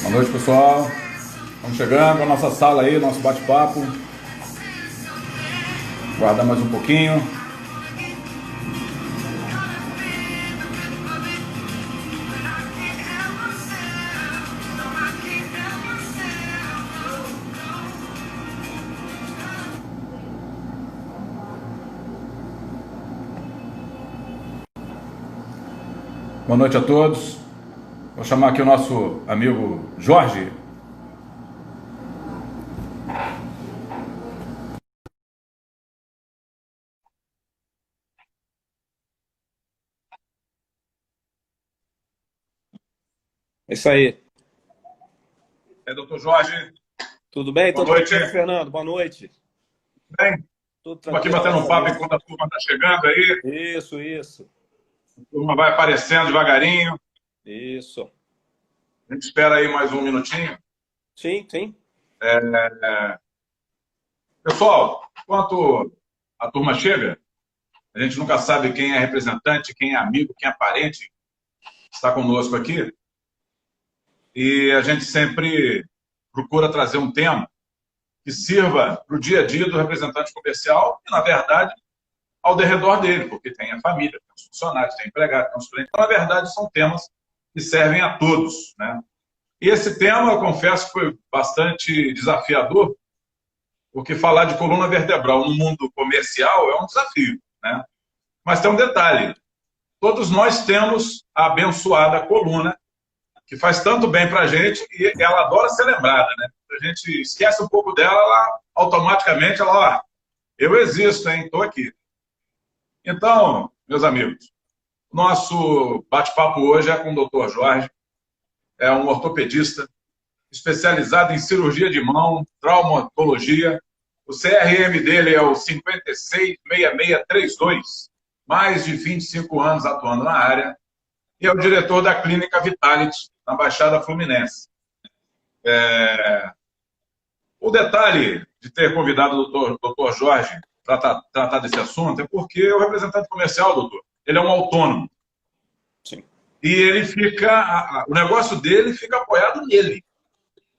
Boa noite, pessoal. Estamos chegando à nossa sala aí, nosso bate-papo. Guardar mais um pouquinho. Boa noite a todos. Vou chamar aqui o nosso amigo Jorge. É isso aí. Doutor Jorge. Tudo bem? Boa Tudo noite. tranquilo, Fernando? Boa noite. Bem, Tudo estamos aqui tranquilo, batendo graças um a papo Deus. enquanto a turma está chegando aí. Isso. A turma vai aparecendo devagarinho. Isso. A gente espera aí mais um minutinho. Sim. Pessoal, enquanto a turma chega, a gente nunca sabe quem é representante, quem é amigo, quem é parente que está conosco aqui. E a gente sempre procura trazer um tema que sirva para o dia a dia do representante comercial e, na verdade, ao derredor dele, porque tem a família, tem os funcionários, tem empregados, tem os clientes. Então, na verdade, são temas que servem a todos, né? E esse tema, eu confesso, que foi bastante desafiador, porque falar de coluna vertebral no mundo comercial é um desafio, né? Mas tem um detalhe: todos nós temos a abençoada coluna, que faz tanto bem para a gente e ela adora ser lembrada, né? A gente esquece um pouco dela, ela automaticamente, ó, eu existo, hein? Estou aqui. Então, meus amigos, nosso bate-papo hoje é com o Dr. Jorge, é um ortopedista especializado em cirurgia de mão, traumatologia. O CRM dele é o 566632, mais de 25 anos atuando na área, e é o diretor da Clínica Vitality, na Baixada Fluminense. O detalhe de ter convidado o doutor Jorge para tratar desse assunto é porque o representante comercial, doutor, ele é um autônomo. Sim. E ele fica, o negócio dele fica apoiado nele,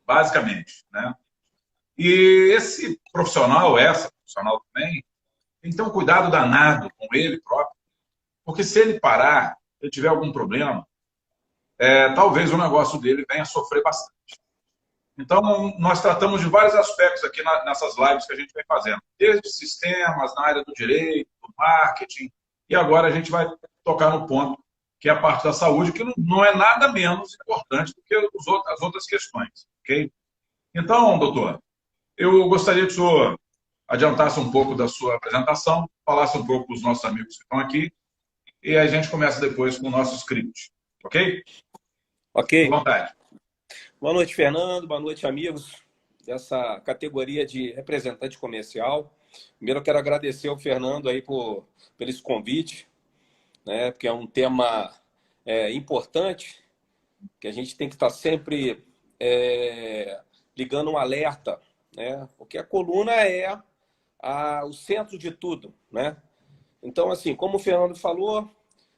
basicamente, né? E esse profissional, essa profissional também, tem que ter um cuidado danado com ele próprio, porque se ele parar, se ele tiver algum problema, talvez o negócio dele venha a sofrer bastante. Então, nós tratamos de vários aspectos aqui nessas lives que a gente vem fazendo, desde sistemas, na área do direito, do marketing, e agora a gente vai tocar no ponto que é a parte da saúde, que não é nada menos importante do que as outras questões, ok? Então, doutor, eu gostaria que o senhor adiantasse um pouco da sua apresentação, falasse um pouco para os nossos amigos que estão aqui, e a gente começa depois com o nosso script, ok? À Ok. vontade. Boa noite, Fernando. Boa noite, amigos dessa categoria de representante comercial. Primeiro, eu quero agradecer ao Fernando aí por esse convite, né? Porque é um tema importante, que a gente tem que estar sempre ligando um alerta, né? Porque a coluna é o centro de tudo, né? Então, assim, como o Fernando falou,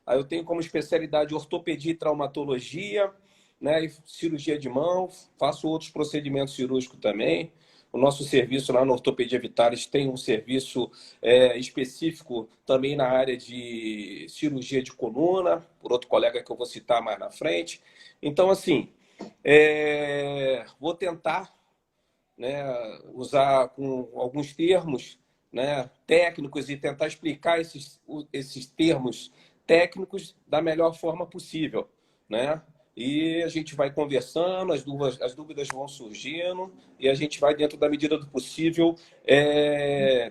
aí eu tenho como especialidade ortopedia e traumatologia, né, e cirurgia de mão, faço outros procedimentos cirúrgicos também. O nosso serviço lá no Ortopedia Vitalis tem um serviço específico também na área de cirurgia de coluna, por outro colega que eu vou citar mais na frente. Então, assim, vou tentar, né, usar com alguns termos, né, técnicos e tentar explicar esses termos técnicos da melhor forma possível, né? E a gente vai conversando, as dúvidas vão surgindo e a gente vai, dentro da medida do possível,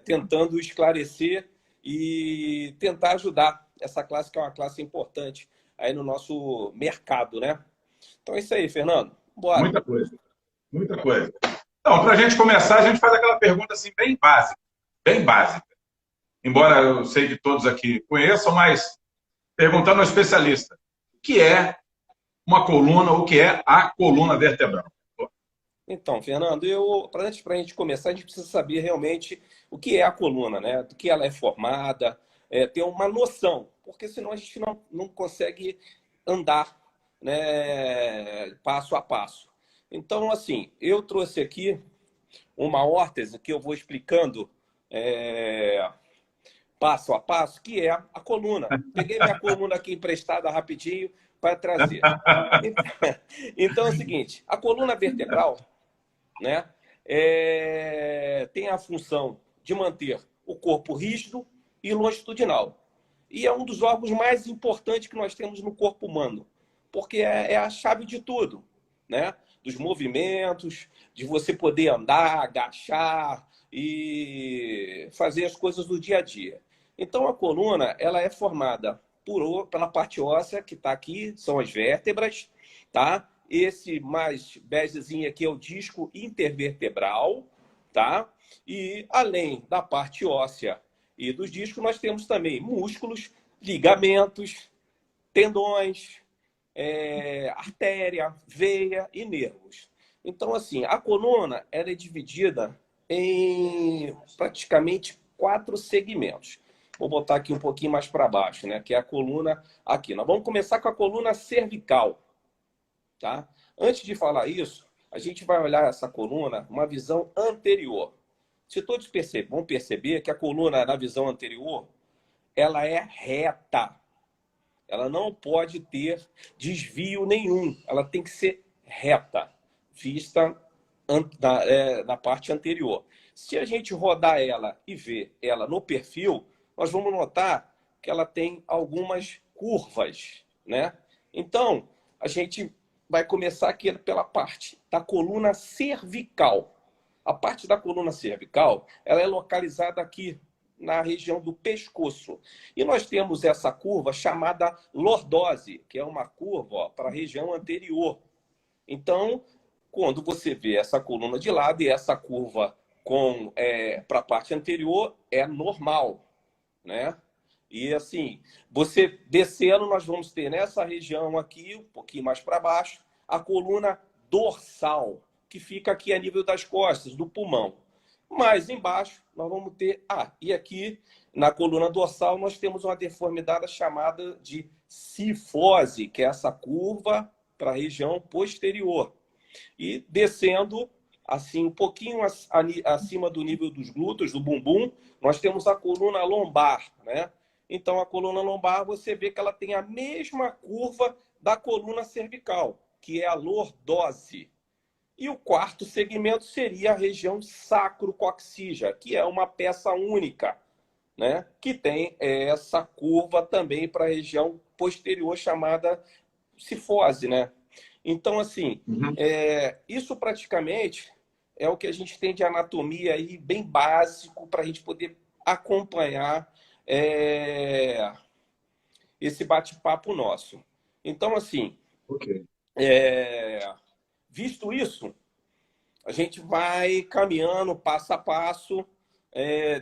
tentando esclarecer e tentar ajudar essa classe, que é uma classe importante aí no nosso mercado, né? Então é isso aí, Fernando. Bora. Muita coisa, muita coisa. Então, para a gente começar, a gente faz aquela pergunta assim, bem básica, bem básica. Embora eu sei que todos aqui conheçam, mas perguntando ao especialista, o que é uma coluna, o que é a coluna vertebral? Então, Fernando, antes para a gente começar, a gente precisa saber realmente o que é a coluna, né? Do que ela é formada, ter uma noção, porque senão a gente não consegue andar, né, passo a passo. Então, assim, eu trouxe aqui uma órtese que eu vou explicando passo a passo, que é a coluna. Peguei minha coluna aqui emprestada rapidinho para trazer. Então é o seguinte, a coluna vertebral, né, tem a função de manter o corpo rígido e longitudinal. E é um dos órgãos mais importantes que nós temos no corpo humano, porque é a chave de tudo, né? Dos movimentos, de você poder andar, agachar e fazer as coisas do dia a dia. Então, a coluna ela é formada pela parte óssea, que está aqui, são as vértebras, tá? Esse mais begezinho aqui é o disco intervertebral, tá? E além da parte óssea e dos discos, nós temos também músculos, ligamentos, tendões, artéria, veia e nervos. Então, assim, a coluna ela é dividida em praticamente 4 segmentos. Vou botar aqui um pouquinho mais para baixo, né? Que é a coluna aqui. Nós vamos começar com a coluna cervical, tá? Antes de falar isso, a gente vai olhar essa coluna uma visão anterior. Se todos vão perceber que a coluna na visão anterior, ela é reta. Ela não pode ter desvio nenhum. Ela tem que ser reta, vista na parte anterior. Se a gente rodar ela e ver ela no perfil, nós vamos notar que ela tem algumas curvas, né? Então, a gente vai começar aqui pela parte da coluna cervical. A parte da coluna cervical, ela é localizada aqui na região do pescoço. E nós temos essa curva chamada lordose, que é uma curva para a região anterior. Então, quando você vê essa coluna de lado e essa curva para a parte anterior, é normal, né? E assim, você descendo, nós vamos ter nessa região aqui, um pouquinho mais para baixo, a coluna dorsal, que fica aqui a nível das costas, do pulmão. Mais embaixo, nós vamos ter... e aqui na coluna dorsal nós temos uma deformidade chamada de cifose, que é essa curva para a região posterior. E descendo, assim, um pouquinho acima do nível dos glúteos, do bumbum, nós temos a coluna lombar, né? Então, a coluna lombar, você vê que ela tem a mesma curva da coluna cervical, que é a lordose. E o quarto segmento seria a região sacrococcígea, que é uma peça única, né? Que tem essa curva também para a região posterior chamada cifose, né? Então, assim, isso praticamente é o que a gente tem de anatomia aí bem básico para a gente poder acompanhar esse bate-papo nosso. Então, assim, visto isso, a gente vai caminhando passo a passo,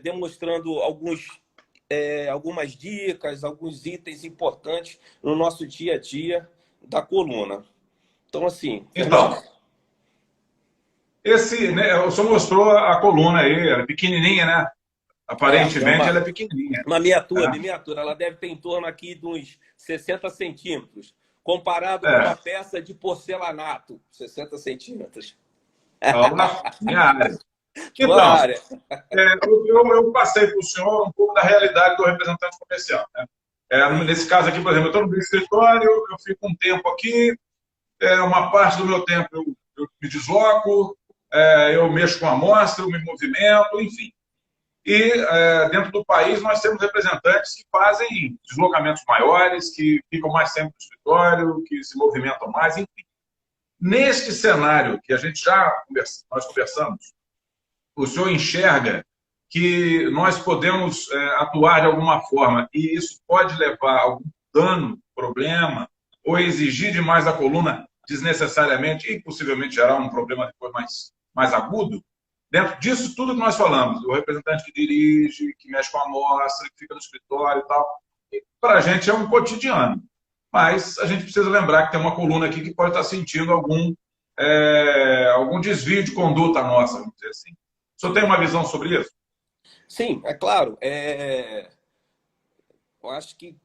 demonstrando algumas dicas, alguns itens importantes no nosso dia a dia da coluna. Então, assim... Então, né, o senhor mostrou a coluna aí, ela é pequenininha, né? Aparentemente, ela é pequenininha. Uma miniatura. Ela deve ter em torno aqui de uns 60 centímetros, comparado com uma peça de porcelanato, 60 centímetros. Minha área. Então, eu passei para o senhor um pouco da realidade do representante comercial. Né? Nesse caso aqui, por exemplo, eu estou no meu escritório, eu fico um tempo aqui, uma parte do meu tempo eu me desloco, eu mexo com a amostra, eu me movimento, enfim. E dentro do país nós temos representantes que fazem deslocamentos maiores, que ficam mais tempo no escritório, que se movimentam mais, enfim. Neste cenário que a gente nós conversamos, o senhor enxerga que nós podemos atuar de alguma forma e isso pode levar a algum dano, problema, ou exigir demais da coluna desnecessariamente e possivelmente gerar um problema depois mais agudo? Dentro disso tudo que nós falamos, o representante que dirige, que mexe com a amostra, que fica no escritório e tal, para a gente é um cotidiano. Mas a gente precisa lembrar que tem uma coluna aqui que pode estar sentindo algum desvio de conduta nossa, vamos dizer assim. O senhor tem uma visão sobre isso? Sim, é claro. Eu acho que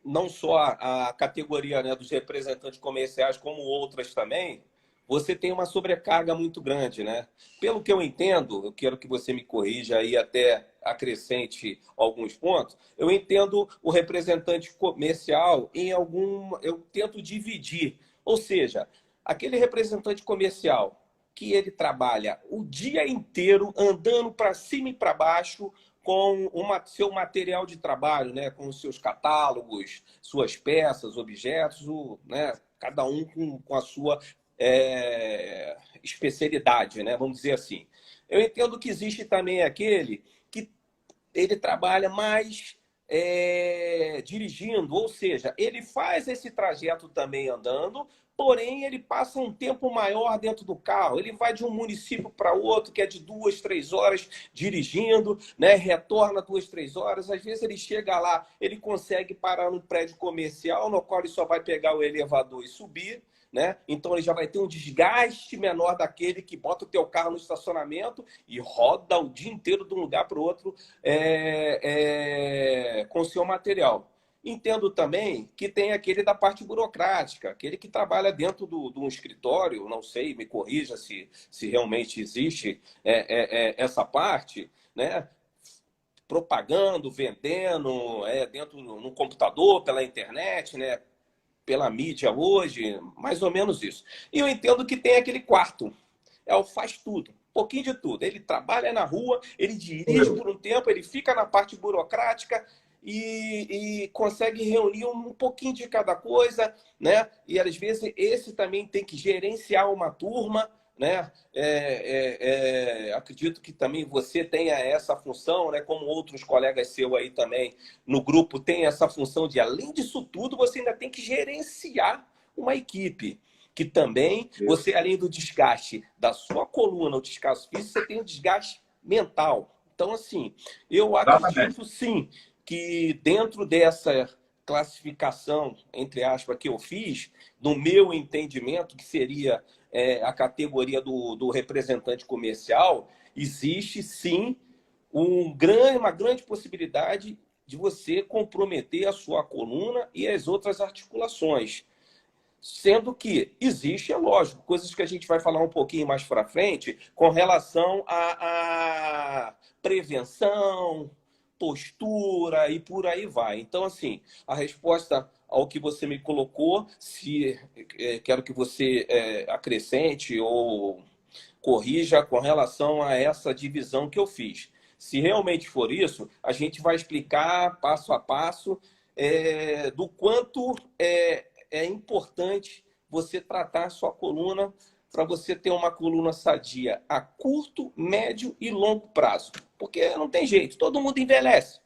não só a categoria, né, dos representantes comerciais, como outras também, você tem uma sobrecarga muito grande, né? Pelo que eu entendo, eu quero que você me corrija aí até acrescente alguns pontos. Eu entendo o representante comercial em algum, eu tento dividir, ou seja, aquele representante comercial que ele trabalha o dia inteiro andando para cima e para baixo com seu material de trabalho, né? Com os seus catálogos, suas peças, objetos, né? Cada um com a sua especialidade, né? Vamos dizer assim. Eu entendo que existe também aquele que ele trabalha mais dirigindo, ou seja, ele faz esse trajeto também andando, porém ele passa um tempo maior dentro do carro. Ele vai de um município para outro, que é de 2, 3 horas dirigindo, né? Retorna 2, 3 horas. Às vezes ele chega lá, ele consegue parar num prédio comercial, no qual ele só vai pegar o elevador e subir. Né? Então ele já vai ter um desgaste menor daquele que bota o teu carro no estacionamento e roda o dia inteiro de um lugar para o outro com o seu material. Entendo também que tem aquele da parte burocrática, aquele que trabalha dentro de um escritório, não sei, me corrija se realmente existe essa parte, né? Propagando, vendendo, dentro no computador, pela internet, né? Pela mídia hoje, mais ou menos isso. E eu entendo que tem aquele quarto, o faz tudo, um pouquinho de tudo. Ele trabalha na rua, ele dirige por um tempo, ele fica na parte burocrática e consegue reunir um pouquinho de cada coisa, né? E às vezes esse também tem que gerenciar uma turma, né? Acredito que também você tenha essa função, né? Como outros colegas seus aí também no grupo tem essa função de, além disso tudo, você ainda tem que gerenciar uma equipe. Que também, você, além do desgaste da sua coluna, o desgaste físico, você tem o desgaste mental. Então, assim, eu acredito sim que dentro dessa classificação, entre aspas, que eu fiz, no meu entendimento, que seria a categoria do representante comercial, existe sim uma grande possibilidade de você comprometer a sua coluna e as outras articulações. Sendo que existe, é lógico, coisas que a gente vai falar um pouquinho mais para frente com relação à prevenção, postura e por aí vai. Então, assim, a resposta ao que você me colocou, se quero que você acrescente ou corrija com relação a essa divisão que eu fiz. Se realmente for isso, a gente vai explicar passo a passo do quanto é importante você tratar a sua coluna para você ter uma coluna sadia a curto, médio e longo prazo. Porque não tem jeito, todo mundo envelhece.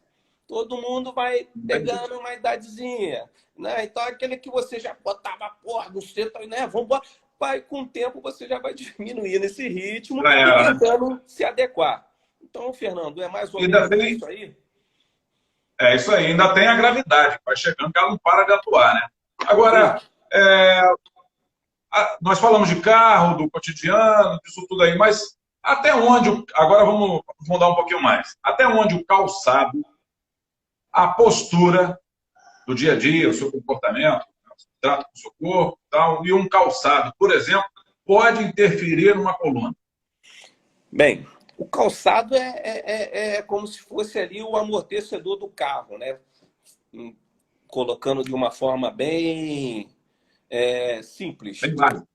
Todo mundo vai pegando uma idadezinha. Né? Então, aquele que você já botava porra no centro, né? Vamos embora. Vai, com o tempo, você já vai diminuindo esse ritmo e tentando se adequar. Então, Fernando, é mais ou menos isso aí? É isso aí. Ainda tem a gravidade, que vai chegando, que ela não para de atuar, né? Agora, nós falamos de carro, do cotidiano, disso tudo aí, mas até onde, agora vamos dar um pouquinho mais, até onde o calçado, a postura do dia a dia, o seu comportamento, o trato com o seu corpo tal, e um calçado, por exemplo, pode interferir numa coluna? Bem, o calçado é como se fosse ali o amortecedor do carro, né? Colocando de uma forma bem simples. Bem básico.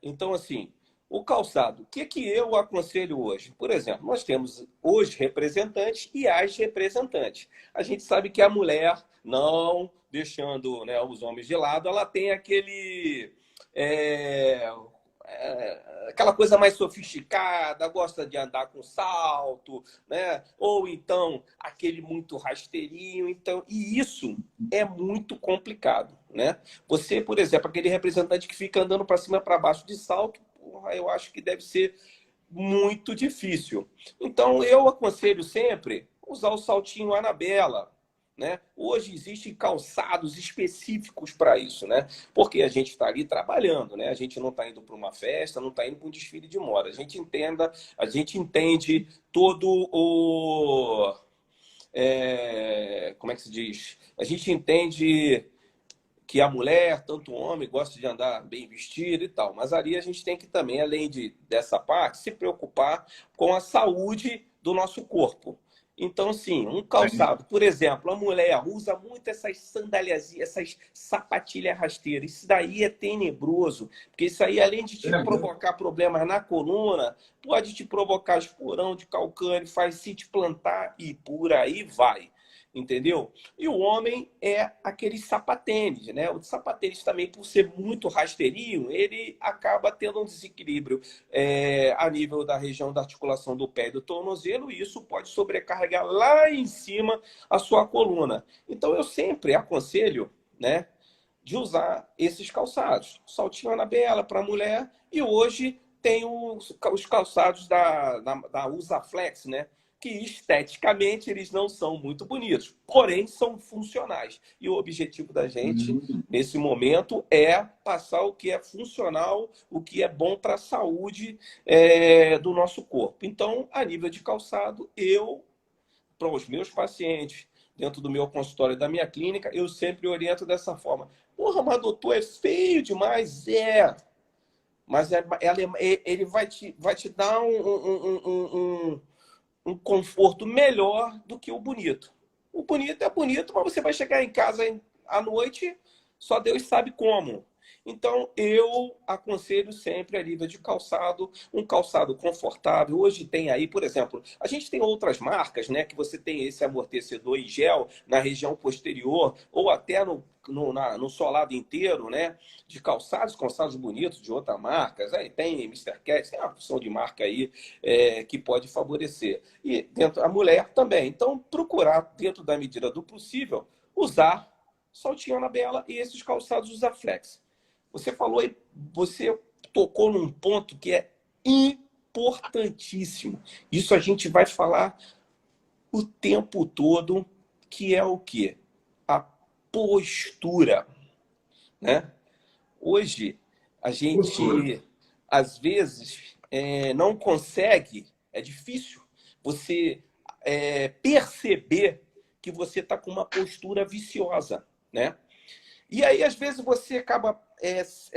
Então, assim, o calçado, o que eu aconselho hoje? Por exemplo, nós temos os representantes e as representantes. A gente sabe que a mulher, não deixando, né, os homens de lado, ela tem aquela coisa mais sofisticada, gosta de andar com salto, né? Ou então aquele muito rasteirinho. Então, e isso é muito complicado, né? Você, por exemplo, aquele representante que fica andando para cima e para baixo de salto, porra, eu acho que deve ser muito difícil. Então, eu aconselho sempre usar o saltinho Anabela. Né? Hoje existem calçados específicos para isso, né? Porque a gente está ali trabalhando, né? A gente não está indo para uma festa, não está indo para um desfile de moda. A gente entende todo como é que se diz? A gente entende que a mulher, tanto o homem, gosta de andar bem vestido e tal. Mas ali a gente tem que também, além dessa parte, se preocupar com a saúde do nosso corpo. Então, sim, um Sim. calçado, por exemplo, a mulher usa muito essas sandálias, essas sapatilhas rasteiras. Isso daí é tenebroso, porque isso aí, além de te provocar problemas na coluna, pode te provocar esporão de calcânio, fascite plantar e por aí vai. Entendeu? E o homem é aquele sapatênis, né? O sapatênis também, por ser muito rasteirinho, ele acaba tendo um desequilíbrio a nível da região da articulação do pé e do tornozelo, e isso pode sobrecarregar lá em cima a sua coluna. Então, eu sempre aconselho, né, de usar esses calçados. Saltinho Anabela para mulher, e hoje tem os calçados da Usaflex, né? Que esteticamente eles não são muito bonitos, porém são funcionais. E o objetivo da gente, nesse momento, é passar o que é funcional, o que é bom para a saúde do nosso corpo. Então, a nível de calçado, para os meus pacientes, dentro do meu consultório, da minha clínica, eu sempre oriento dessa forma. Porra, mas doutor, é feio demais? Mas ele vai te dar um conforto melhor do que o bonito. O bonito é bonito, mas você vai chegar em casa à noite, só Deus sabe como. Então, eu aconselho sempre a nível de calçado, um calçado confortável. Hoje tem aí, por exemplo, a gente tem outras marcas, né? Que você tem esse amortecedor em gel na região posterior, ou até no solado inteiro, né? De calçados bonitos de outras marcas. Aí tem Mister Cat, tem uma opção de marca aí que pode favorecer. E dentro a mulher também. Então, procurar, dentro da medida do possível, usar saltinho Anabela e esses calçados Usaflex. Você falou e você tocou num ponto que é importantíssimo. Isso a gente vai falar o tempo todo, que é o quê? A postura, né? Hoje, a Postura. gente, às vezes, não consegue, é difícil você perceber que você está com uma postura viciosa, né? E aí, às vezes, você acaba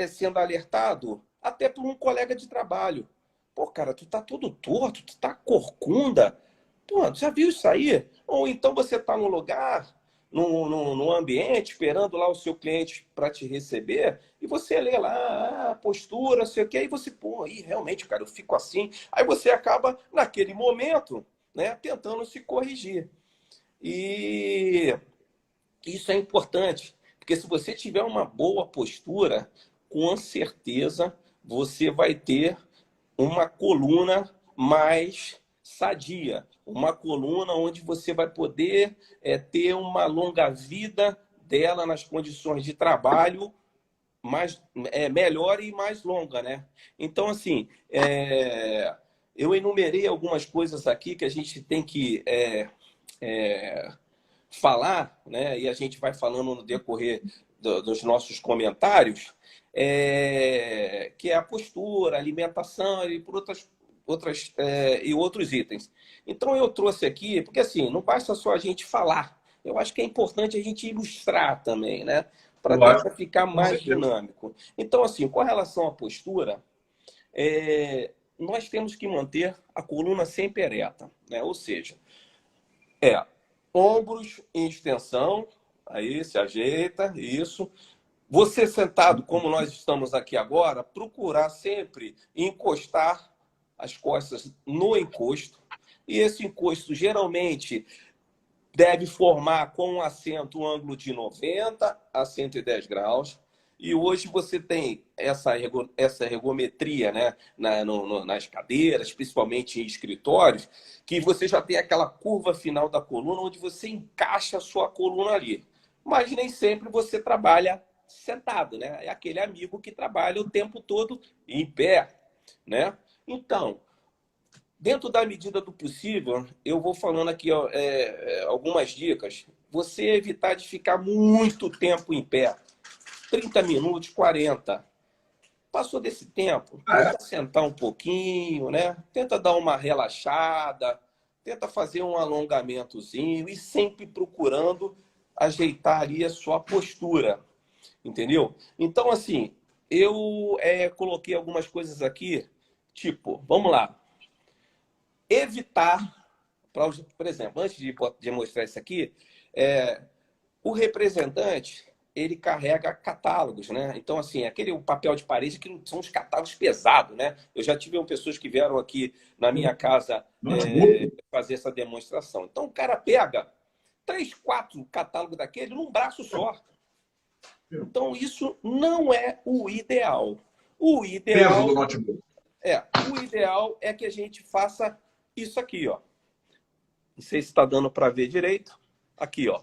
sendo alertado até por um colega de trabalho. Pô, cara, tu tá todo torto, tu tá corcunda. Pô, já viu isso aí? Ou então você tá no lugar, no ambiente, esperando lá o seu cliente para te receber, e você lê lá, postura, sei o quê, aí você, pô, aí realmente, cara, eu fico assim. Aí você acaba, naquele momento, né, tentando se corrigir. E isso é importante, porque se você tiver uma boa postura, com certeza você vai ter uma coluna mais sadia, uma coluna onde você vai poder ter uma longa vida dela nas condições de trabalho mais melhor e mais longa, né? Então, assim, eu enumerei algumas coisas aqui que a gente tem que falar, né? E a gente vai falando no decorrer dos nossos comentários, que é a postura, a alimentação e por e outros itens. Então eu trouxe aqui, porque assim, não basta só a gente falar. Eu acho que é importante a gente ilustrar também, né? Para Lógico, tentar ficar com mais certeza. dinâmico. Então, assim, com relação à postura, nós temos que manter a coluna sempre ereta, né? Ou seja, é, ombros em extensão, aí se ajeita, isso. Você sentado, como nós estamos aqui agora, procurar sempre encostar as costas no encosto. E esse encosto geralmente deve formar com um assento um ângulo de 90 a 110 graus. E hoje você tem essa ergometria, né, nas cadeiras, principalmente em escritórios, que você já tem aquela curva final da coluna, onde você encaixa a sua coluna ali. Mas nem sempre você trabalha sentado, né? É aquele amigo que trabalha o tempo todo em pé, né? Então, dentro da medida do possível, eu vou falando aqui algumas dicas. Você evitar de ficar muito tempo em pé. 30 minutos, 40. Passou desse tempo, Ah, é? tenta sentar um pouquinho, né? Tenta dar uma relaxada, tenta fazer um alongamentozinho e sempre procurando ajeitar ali a sua postura. Entendeu? Então, assim, eu coloquei algumas coisas aqui, tipo, vamos lá, evitar, por exemplo, antes de mostrar isso aqui, o representante, ele carrega catálogos, né? Então, assim, aquele papel de parede que são os catálogos pesados, né? Eu já tive pessoas que vieram aqui na minha casa Notebook? fazer essa demonstração. Então, o cara pega 3, 4 catálogos daquele num braço só. Então, isso não é o ideal. O Peso ideal do notebook. o ideal é que a gente faça isso aqui, ó. Não sei se está dando para ver direito. Aqui, ó.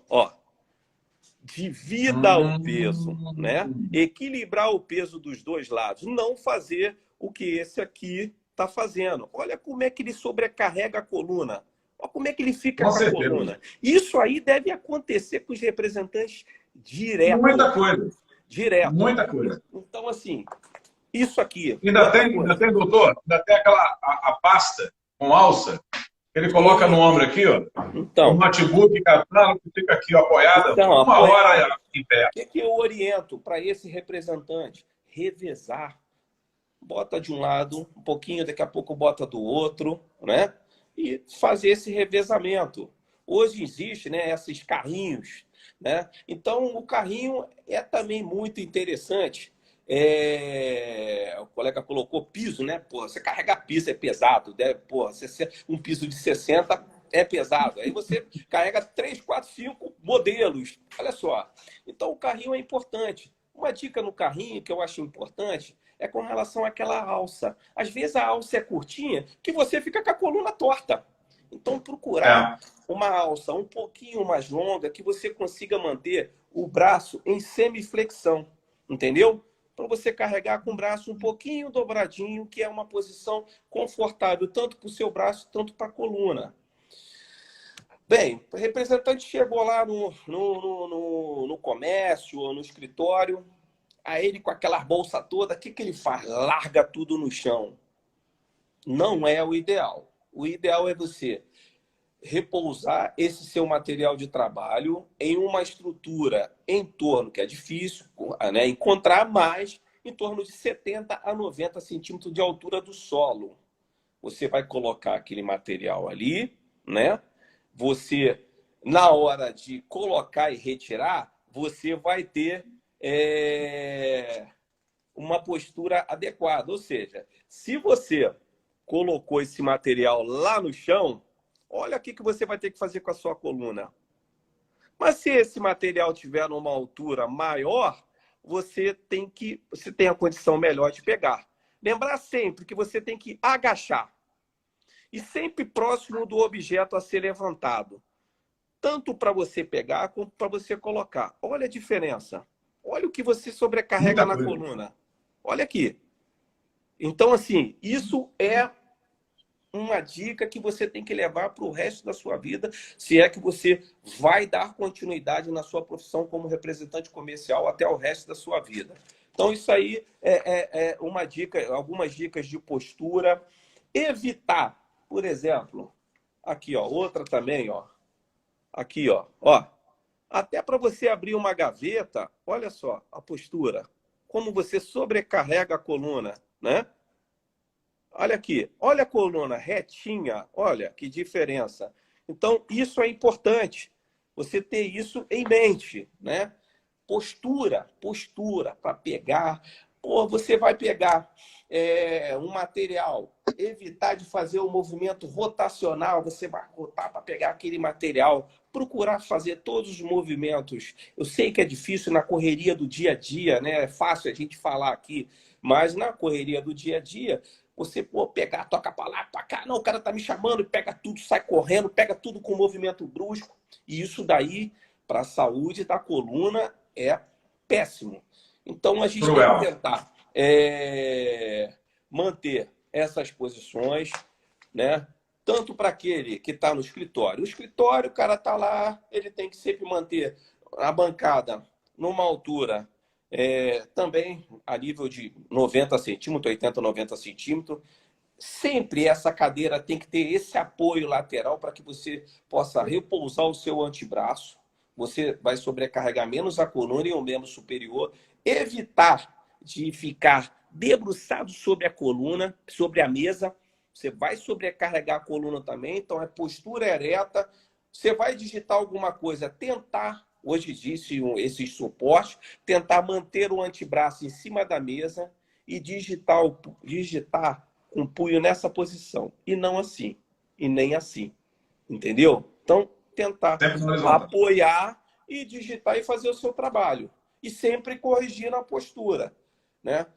Divida o peso, né? Equilibrar o peso dos dois lados. Não fazer o que esse aqui está fazendo. Olha como é que ele sobrecarrega a coluna. Olha como é que ele fica com a coluna. Isso aí deve acontecer com os representantes direto. Muita coisa. Direto. Muita coisa. Então, assim, isso aqui. Ainda tem, doutor, ainda tem a pasta com alça. Ele coloca no ombro aqui, ó. Então, o notebook, catálogo, fica aqui, ó, apoiada, então, uma hora em pé. O que eu oriento para esse representante? Revezar. Bota de um lado, um pouquinho, daqui a pouco bota do outro, né? E fazer esse revezamento. Hoje existe, né, esses carrinhos, né? Então, o carrinho é também muito interessante. O colega colocou piso, né? Pô, você carrega piso, é pesado. Né? Pô, um piso de 60 é pesado. Aí você carrega 3, 4, 5 modelos. Olha só. Então, o carrinho é importante. Uma dica no carrinho que eu acho importante é com relação àquela alça. Às vezes a alça é curtinha que você fica com a coluna torta. Então, procurar uma alça um pouquinho mais longa que você consiga manter o braço em semiflexão. Entendeu? Para você carregar com o braço um pouquinho dobradinho, que é uma posição confortável, tanto para o seu braço, tanto para a coluna. Bem, o representante chegou lá no comércio ou no escritório, aí ele com aquela bolsa toda, o que ele faz? Larga tudo no chão. Não é o ideal. O ideal é você repousar esse seu material de trabalho em uma estrutura em torno, que é difícil, né, encontrar mais, em torno de 70 a 90 centímetros de altura do solo. Você vai colocar aquele material ali, né? Você, na hora de colocar e retirar, você vai ter uma postura adequada. Ou seja, se você colocou esse material lá no chão, olha o que você vai ter que fazer com a sua coluna. Mas se esse material tiver numa altura maior, você tem a condição melhor de pegar. Lembrar sempre que você tem que agachar. E sempre próximo do objeto a ser levantado. Tanto para você pegar, quanto para você colocar. Olha a diferença. Olha o que você sobrecarrega na coluna. Olha aqui. Então, assim, isso é uma dica que você tem que levar para o resto da sua vida, se é que você vai dar continuidade na sua profissão como representante comercial até o resto da sua vida. Então, isso aí é uma dica, algumas dicas de postura. Evitar, por exemplo, aqui, ó, outra também, ó. Aqui, ó. Até para você abrir uma gaveta, olha só a postura. Como você sobrecarrega a coluna, né? Olha aqui, olha a coluna retinha, olha que diferença. Então, isso é importante, você ter isso em mente, né? Postura para pegar. Pô, você vai pegar um material, evitar de fazer o movimento rotacional, você vai rotar para pegar aquele material, procurar fazer todos os movimentos. Eu sei que é difícil na correria do dia a dia, né? É fácil a gente falar aqui, mas na correria do dia a dia, você pegar, toca para lá, para cá, não, o cara tá me chamando, pega tudo, sai correndo, pega tudo com movimento brusco. E isso daí, para a saúde da coluna, é péssimo. Então, a gente tem que tentar manter essas posições, né? Tanto para aquele que está no escritório. O escritório, o cara está lá, ele tem que sempre manter a bancada numa altura também a nível de 90 centímetros, 80, 90 centímetros. Sempre essa cadeira tem que ter esse apoio lateral para que você possa repousar o seu antebraço, você vai sobrecarregar menos a coluna e o membro superior. Evitar de ficar debruçado sobre a coluna, sobre a mesa. Você vai sobrecarregar a coluna também, então é postura ereta. Você vai digitar alguma coisa, tentar, hoje existe esses suportes, tentar manter o antebraço em cima da mesa e digitar com o punho nessa posição. E não assim, e nem assim. Entendeu? Então, tentar Sempre no horizontal. apoiar e digitar e fazer o seu trabalho. E sempre corrigindo a postura, né?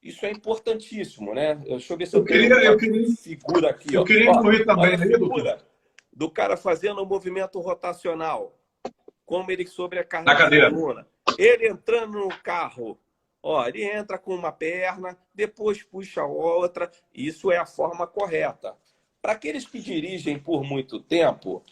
Isso é importantíssimo, né? Deixa eu ver se eu tenho alguma figura aqui. Eu Ó. queria incluir também Olha a aí, doutor. figura do cara fazendo o movimento rotacional. Como ele Na sobrecarrega a cadeira. coluna. Ele entrando no carro. Ó, ele entra com uma perna, depois puxa a outra. Isso é a forma correta. Para aqueles que dirigem por muito tempo,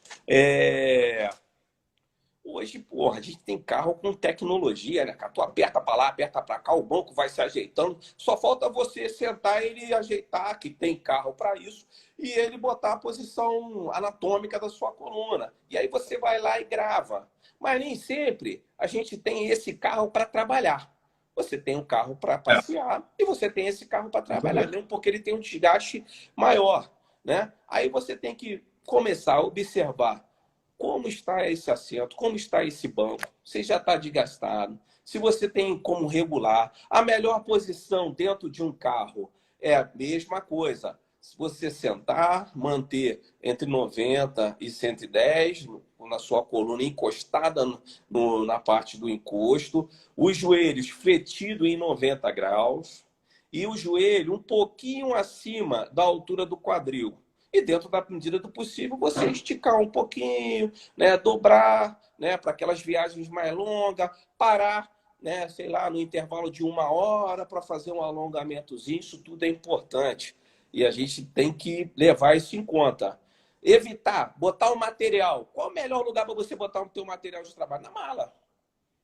hoje, porra, a gente tem carro com tecnologia, né, cara? Tu aperta para lá, aperta para cá, o banco vai se ajeitando. Só falta você sentar e ele ajeitar, que tem carro para isso, e ele botar a posição anatômica da sua coluna. E aí você vai lá e grava. Mas nem sempre a gente tem esse carro para trabalhar. Você tem um carro para passear e você tem esse carro para trabalhar, mesmo porque ele tem um desgaste maior, né? Aí você tem que começar a observar como está esse assento, como está esse banco, se já está desgastado, se você tem como regular. A melhor posição dentro de um carro é a mesma coisa. Se você sentar, manter entre 90 e 110 na sua coluna encostada na parte do encosto, os joelhos fletidos em 90 graus e o joelho um pouquinho acima da altura do quadril. E dentro da medida do possível, você esticar um pouquinho, né, dobrar, né, para aquelas viagens mais longas, parar, né, sei lá, no intervalo de 1 hora para fazer um alongamentozinho. Isso tudo é importante. E a gente tem que levar isso em conta. Evitar, botar o material. Qual o melhor lugar para você botar o teu material de trabalho? Na mala.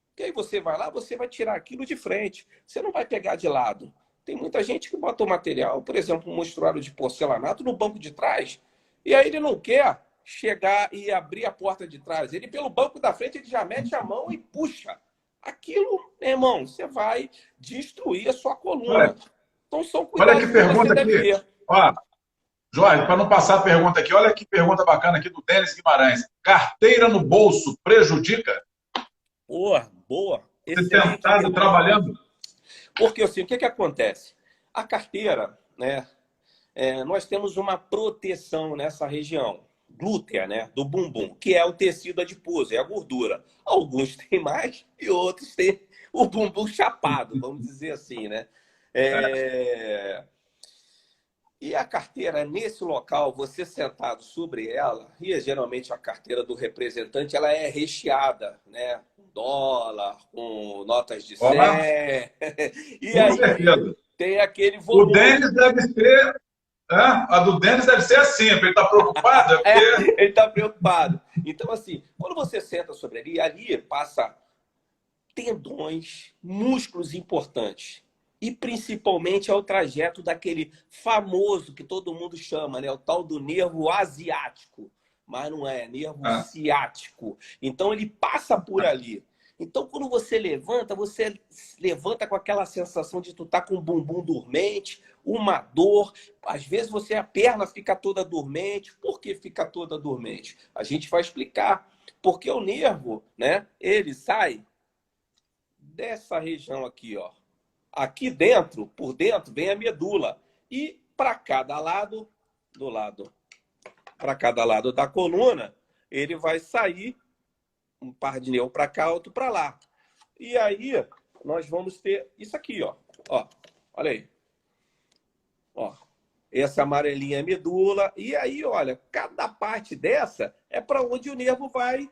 Porque aí você vai lá, você vai tirar aquilo de frente. Você não vai pegar de lado. Tem muita gente que bota o material, por exemplo, um mostruário de porcelanato no banco de trás, e aí ele não quer chegar e abrir a porta de trás. Ele, pelo banco da frente, ele já mete a mão e puxa. Aquilo, meu irmão, você vai destruir a sua coluna. Então são Olha cuidados que que você pergunta deve aqui. ter. Ó, Jorge, para não passar a pergunta aqui, olha que pergunta bacana aqui do Denis Guimarães. Carteira no bolso prejudica? Boa, boa. Você Excelente sentado, pergunta. trabalhando? Porque assim, o que acontece? A carteira, né? Nós temos uma proteção nessa região glútea, né, do bumbum, que é o tecido adiposo, é a gordura. Alguns têm mais e outros têm o bumbum chapado, vamos dizer assim, né? E a carteira, nesse local, você sentado sobre ela, e geralmente a carteira do representante, ela é recheada, né? Com dólar, com notas de 100. Ó, E com aí certeza. tem aquele O volume. Denis deve ser. A do Denis deve ser assim, porque ele está preocupado, é porque. Ele está preocupado. Então, assim, quando você senta sobre ali passa tendões, músculos importantes. E principalmente é o trajeto daquele famoso que todo mundo chama, né? O tal do nervo asiático. Mas não é, nervo ciático. Então ele passa por ali. Então quando você levanta com aquela sensação de tu tá com o bumbum dormente, uma dor. Às vezes a perna fica toda dormente. Por que fica toda dormente? A gente vai explicar. Porque o nervo, né? Ele sai dessa região aqui, ó. Aqui dentro, por dentro, vem a medula. E para cada lado, para cada lado da coluna, ele vai sair um par de nervo para cá, outro para lá. E aí nós vamos ter isso aqui, ó. Ó, olha aí. Ó, essa amarelinha é medula. E aí, olha, cada parte dessa é para onde o nervo vai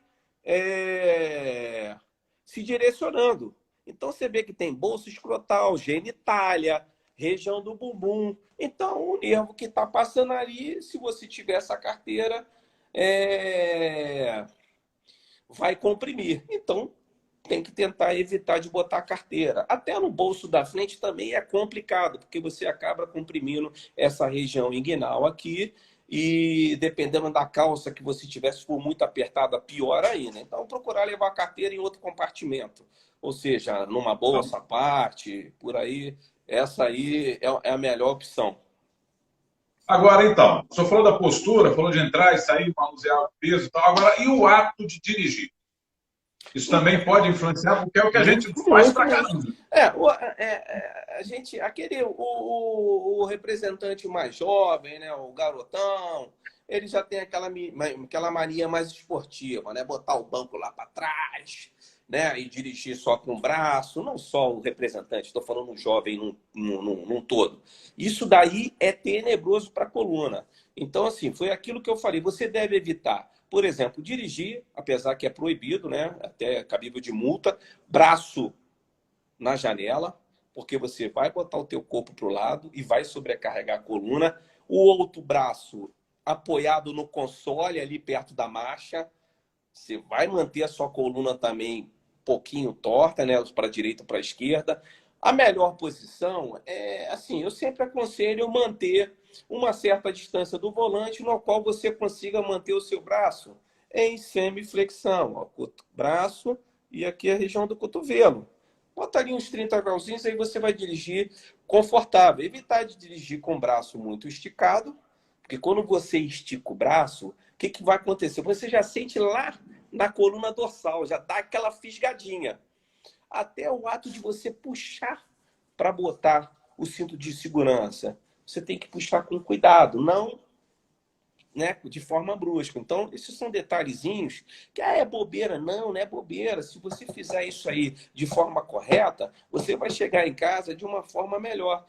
se direcionando. Então, você vê que tem bolso escrotal, genitália, região do bumbum. Então, o nervo que está passando ali, se você tiver essa carteira, vai comprimir. Então, tem que tentar evitar de botar a carteira. Até no bolso da frente também é complicado, porque você acaba comprimindo essa região inguinal aqui e dependendo da calça que você tiver, se for muito apertada, pior ainda. Então, procurar levar a carteira em outro compartimento, ou seja, numa bolsa à parte, por aí. Essa aí é a melhor opção. Agora, então, o senhor falou da postura, falou de entrar e sair, manusear o peso e tal. Agora, e o ato de dirigir? Isso também pode influenciar, porque é o que a gente Muito, faz muito, pra muito. caramba. A gente, o representante mais jovem, né, o garotão, ele já tem aquela mania mais esportiva, né, botar o banco lá para trás, né, e dirigir só com o braço, não só o representante, estou falando o jovem num todo. Isso daí é tenebroso para a coluna. Então, assim, foi aquilo que eu falei, você deve evitar. Por exemplo, dirigir, apesar que é proibido, né? Até cabível de multa, braço na janela, porque você vai botar o teu corpo para o lado e vai sobrecarregar a coluna. O outro braço apoiado no console, ali perto da marcha. Você vai manter a sua coluna também um pouquinho torta, né? Para a direita ou para a esquerda. A melhor posição é, assim, eu sempre aconselho manter uma certa distância do volante, no qual você consiga manter o seu braço em semiflexão. Ó, braço e aqui a região do cotovelo. Bota ali uns 30 grauzinhos, aí você vai dirigir confortável. Evitar de dirigir com o braço muito esticado, porque quando você estica o braço, o que vai acontecer? Você já sente lá na coluna dorsal, já dá aquela fisgadinha. Até o ato de você puxar para botar o cinto de segurança. Você tem que puxar com cuidado, não, né, de forma brusca. Então, esses são detalhezinhos que é bobeira. Não, não é bobeira. Se você fizer isso aí de forma correta, você vai chegar em casa de uma forma melhor.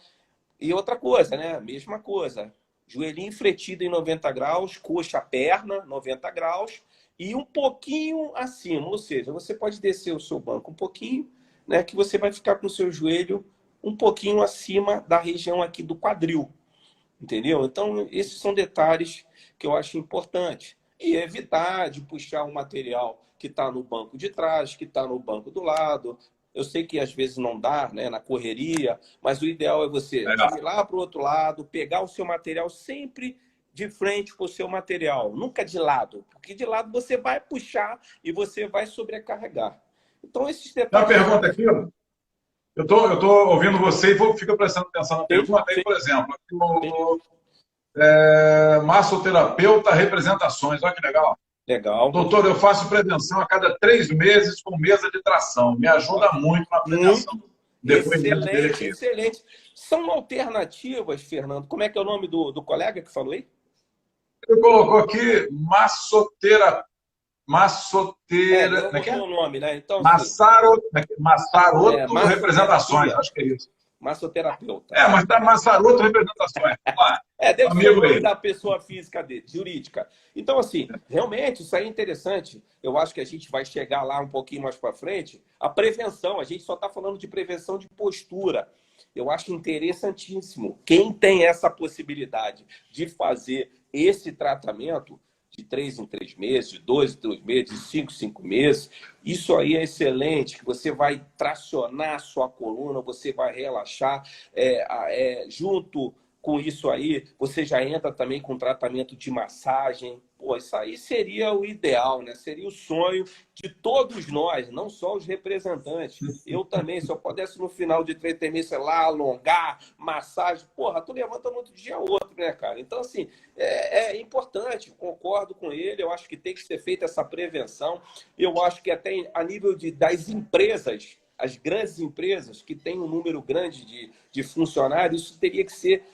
E outra coisa, né? Mesma coisa. Joelhinho fletido em 90 graus, coxa, perna, 90 graus, e um pouquinho acima. Ou seja, você pode descer o seu banco um pouquinho, né? Que você vai ficar com o seu joelho um pouquinho acima da região aqui do quadril. Entendeu? Então, esses são detalhes que eu acho importante. E evitar de puxar um material que está no banco de trás, que está no banco do lado. Eu sei que às vezes não dá, né, na correria, mas o ideal é você ir lá para o outro lado, pegar o seu material sempre de frente com o seu material, nunca de lado, porque de lado você vai puxar e você vai sobrecarregar. Então, esses Tem uma detalhes. pergunta aqui, ó. Eu tô ouvindo você e fico prestando atenção na Sim, pergunta. Aí, sim, por exemplo, aqui sim. massoterapeuta representações, olha que legal. Legal. Doutor, eu faço prevenção a cada 3 meses com mesa de tração. Me ajuda muito na Muito. prevenção. Depoimento dele Excelente, aqui. excelente. São alternativas, Fernando. Como é que é o nome do colega que falou aí? Ele colocou aqui Ele não como é que é? botou o nome, né? Então, assim, Massaroto representações, massoterapia, acho que é isso. massoterapeuta. É, mas tá Massaroto representações. Vamos lá. Deve ser o Amigo nome aí. da pessoa física dele, jurídica. Então, assim, realmente, isso aí é interessante. Eu acho que a gente vai chegar lá um pouquinho mais para frente. A prevenção, a gente só está falando de prevenção de postura. Eu acho interessantíssimo. Quem tem essa possibilidade de fazer esse tratamento de 3 em 3 meses, de 2 em 2 meses, de 5 em 5 meses, isso aí é excelente, que você vai tracionar a sua coluna, você vai relaxar, junto com isso aí, você já entra também com tratamento de massagem. Pô, isso aí seria o ideal, né? Seria o sonho de todos nós, não só os representantes. Eu também, se eu pudesse no final de 3 meses, sei lá, alongar, massagem, porra, tu levanta no outro dia outro, né, cara? Então, assim, é importante, concordo com ele, eu acho que tem que ser feita essa prevenção. Eu acho que até a nível das empresas, as grandes empresas que têm um número grande de funcionários, isso teria que ser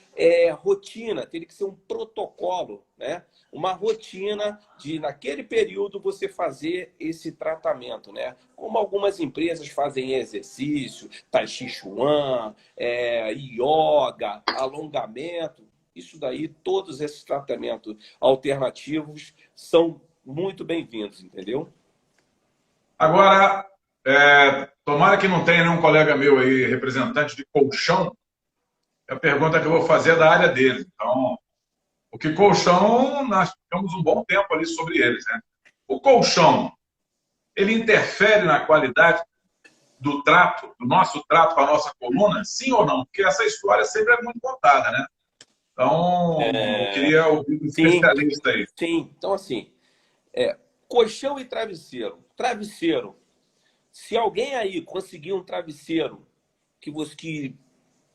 rotina, teria que ser um protocolo, né? Uma rotina de, naquele período, você fazer esse tratamento, né? Como algumas empresas fazem exercício, Tai Chi Chuan, yoga, alongamento, isso daí, todos esses tratamentos alternativos são muito bem-vindos, entendeu? Agora, tomara que não tenha nenhum colega meu aí, representante de colchão. A pergunta que eu vou fazer é da área deles. Então, porque colchão, nós ficamos um bom tempo ali sobre eles, né? O colchão, ele interfere na qualidade do trato, do nosso trato com a nossa coluna? Sim ou não? Porque essa história sempre é muito contada, né? Então, eu queria ouvir um Sim, especialista aí. sim. Então, assim, colchão e travesseiro. Travesseiro. Se alguém aí conseguir um travesseiro que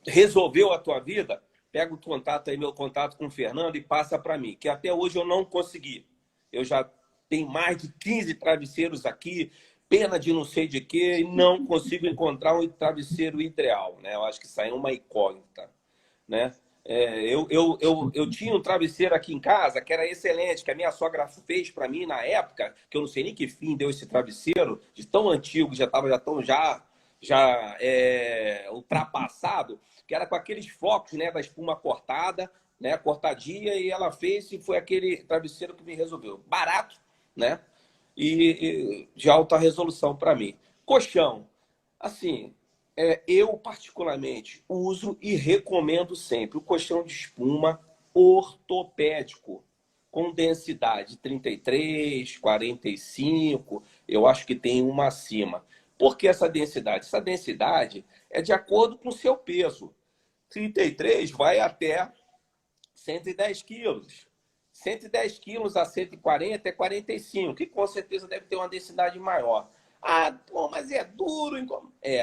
resolveu a tua vida, pega o contato aí, meu contato com o Fernando e passa para mim, que até hoje eu não consegui. Eu já tenho mais de 15 travesseiros aqui, pena de não sei de quê, e não consigo encontrar um travesseiro ideal, né? Eu acho que isso aí é uma incógnita, né? Eu tinha um travesseiro aqui em casa que era excelente, que a minha sogra fez para mim na época, que eu não sei nem que fim deu esse travesseiro, de tão antigo, já estava ultrapassado, que era com aqueles flocos, né, da espuma cortada, né, cortadinha, e ela fez e foi aquele travesseiro que me resolveu. Barato, né? E de alta resolução para mim. Colchão, assim, eu particularmente uso e recomendo sempre o colchão de espuma ortopédico, com densidade 33, 45, eu acho que tem uma acima. Por que essa densidade? Essa densidade é de acordo com o seu peso. 33 vai até 110 quilos. 110 quilos a 140 é 45, que com certeza deve ter uma densidade maior. Ah, pô, mas é duro.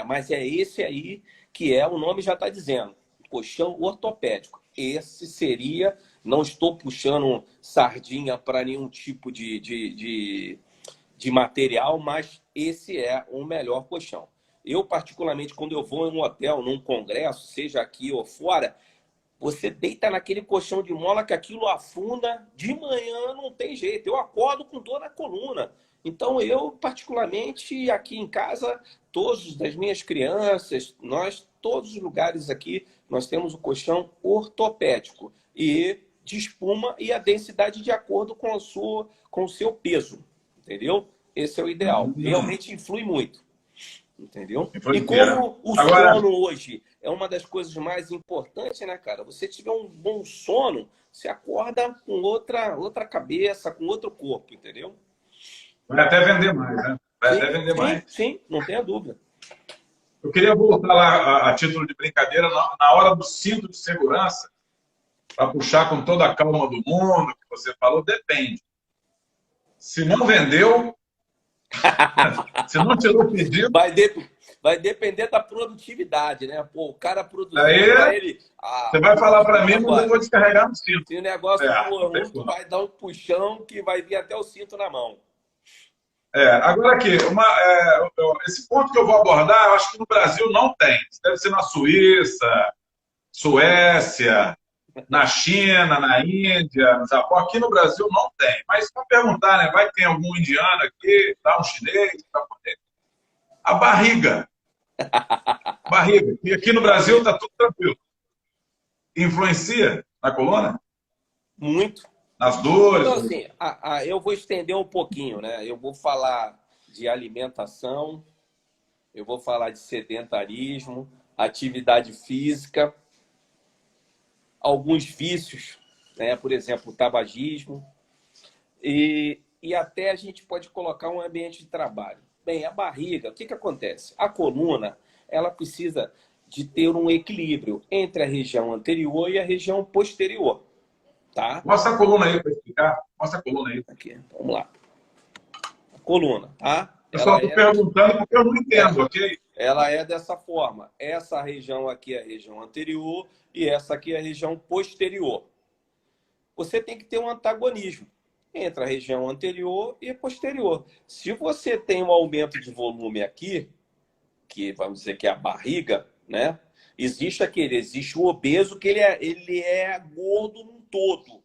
Mas é esse aí que o nome já está dizendo, colchão ortopédico. Esse seria, não estou puxando sardinha para nenhum tipo de material, mas esse é o melhor colchão. Eu, particularmente, quando eu vou em um hotel, num congresso, seja aqui ou fora, você deita naquele colchão de mola que aquilo afunda, de manhã não tem jeito. Eu acordo com dor na coluna. Então, eu, particularmente, aqui em casa, todos das minhas crianças, nós, todos os lugares aqui, nós temos o colchão ortopédico e de espuma e a densidade de acordo com o seu peso, entendeu? Esse é o ideal. Realmente influi muito. Entendeu? E Influencia, né? como o Agora, sono hoje é uma das coisas mais importantes, né, cara? Você tiver um bom sono, você acorda com outra cabeça, com outro corpo, entendeu? vai até vender mais, né? Vai até Sim, vender sim, mais. sim, não tenha dúvida. Eu queria voltar lá a título de brincadeira, na hora do cinto de segurança, para puxar com toda a calma do mundo, que você falou, depende. Se não vendeu, se não tirou o pedido, Vai, vai depender da produtividade, né? Pô, o cara produziu para aí ele. você vai falar para mim, mas eu Agora, vou descarregar no cinto. se o negócio for Não tem ruim, tu como. vai dar um puxão que vai vir até o cinto na mão. Agora aqui, esse ponto que eu vou abordar, eu acho que no Brasil não tem. Deve ser na Suíça, Suécia, na China, na Índia, no Japão. Aqui no Brasil não tem. Mas para perguntar, né? Vai ter algum indiano aqui, tá, um chinês, tá, a barriga. Barriga. E aqui no Brasil está tudo tranquilo. Influencia na coluna? Muito. Nas dores? Então, assim, eu vou estender um pouquinho, né? Eu vou falar de alimentação, eu vou falar de sedentarismo, atividade física, alguns vícios, né? Por exemplo, o tabagismo, e até a gente pode colocar um ambiente de trabalho. Bem, a barriga, o que acontece? A coluna, ela precisa de ter um equilíbrio entre a região anterior e a região posterior, tá? Mostra a coluna aí para explicar. Mostra a coluna aí. Aqui, vamos lá. A coluna, tá? Eu só estou perguntando porque eu não entendo, ok? Ela é dessa forma. Essa região aqui é a região anterior e essa aqui é a região posterior. Você tem que ter um antagonismo entre a região anterior e posterior. Se você tem um aumento de volume aqui, que vamos dizer que é a barriga, né? Existe o obeso que ele é gordo num todo,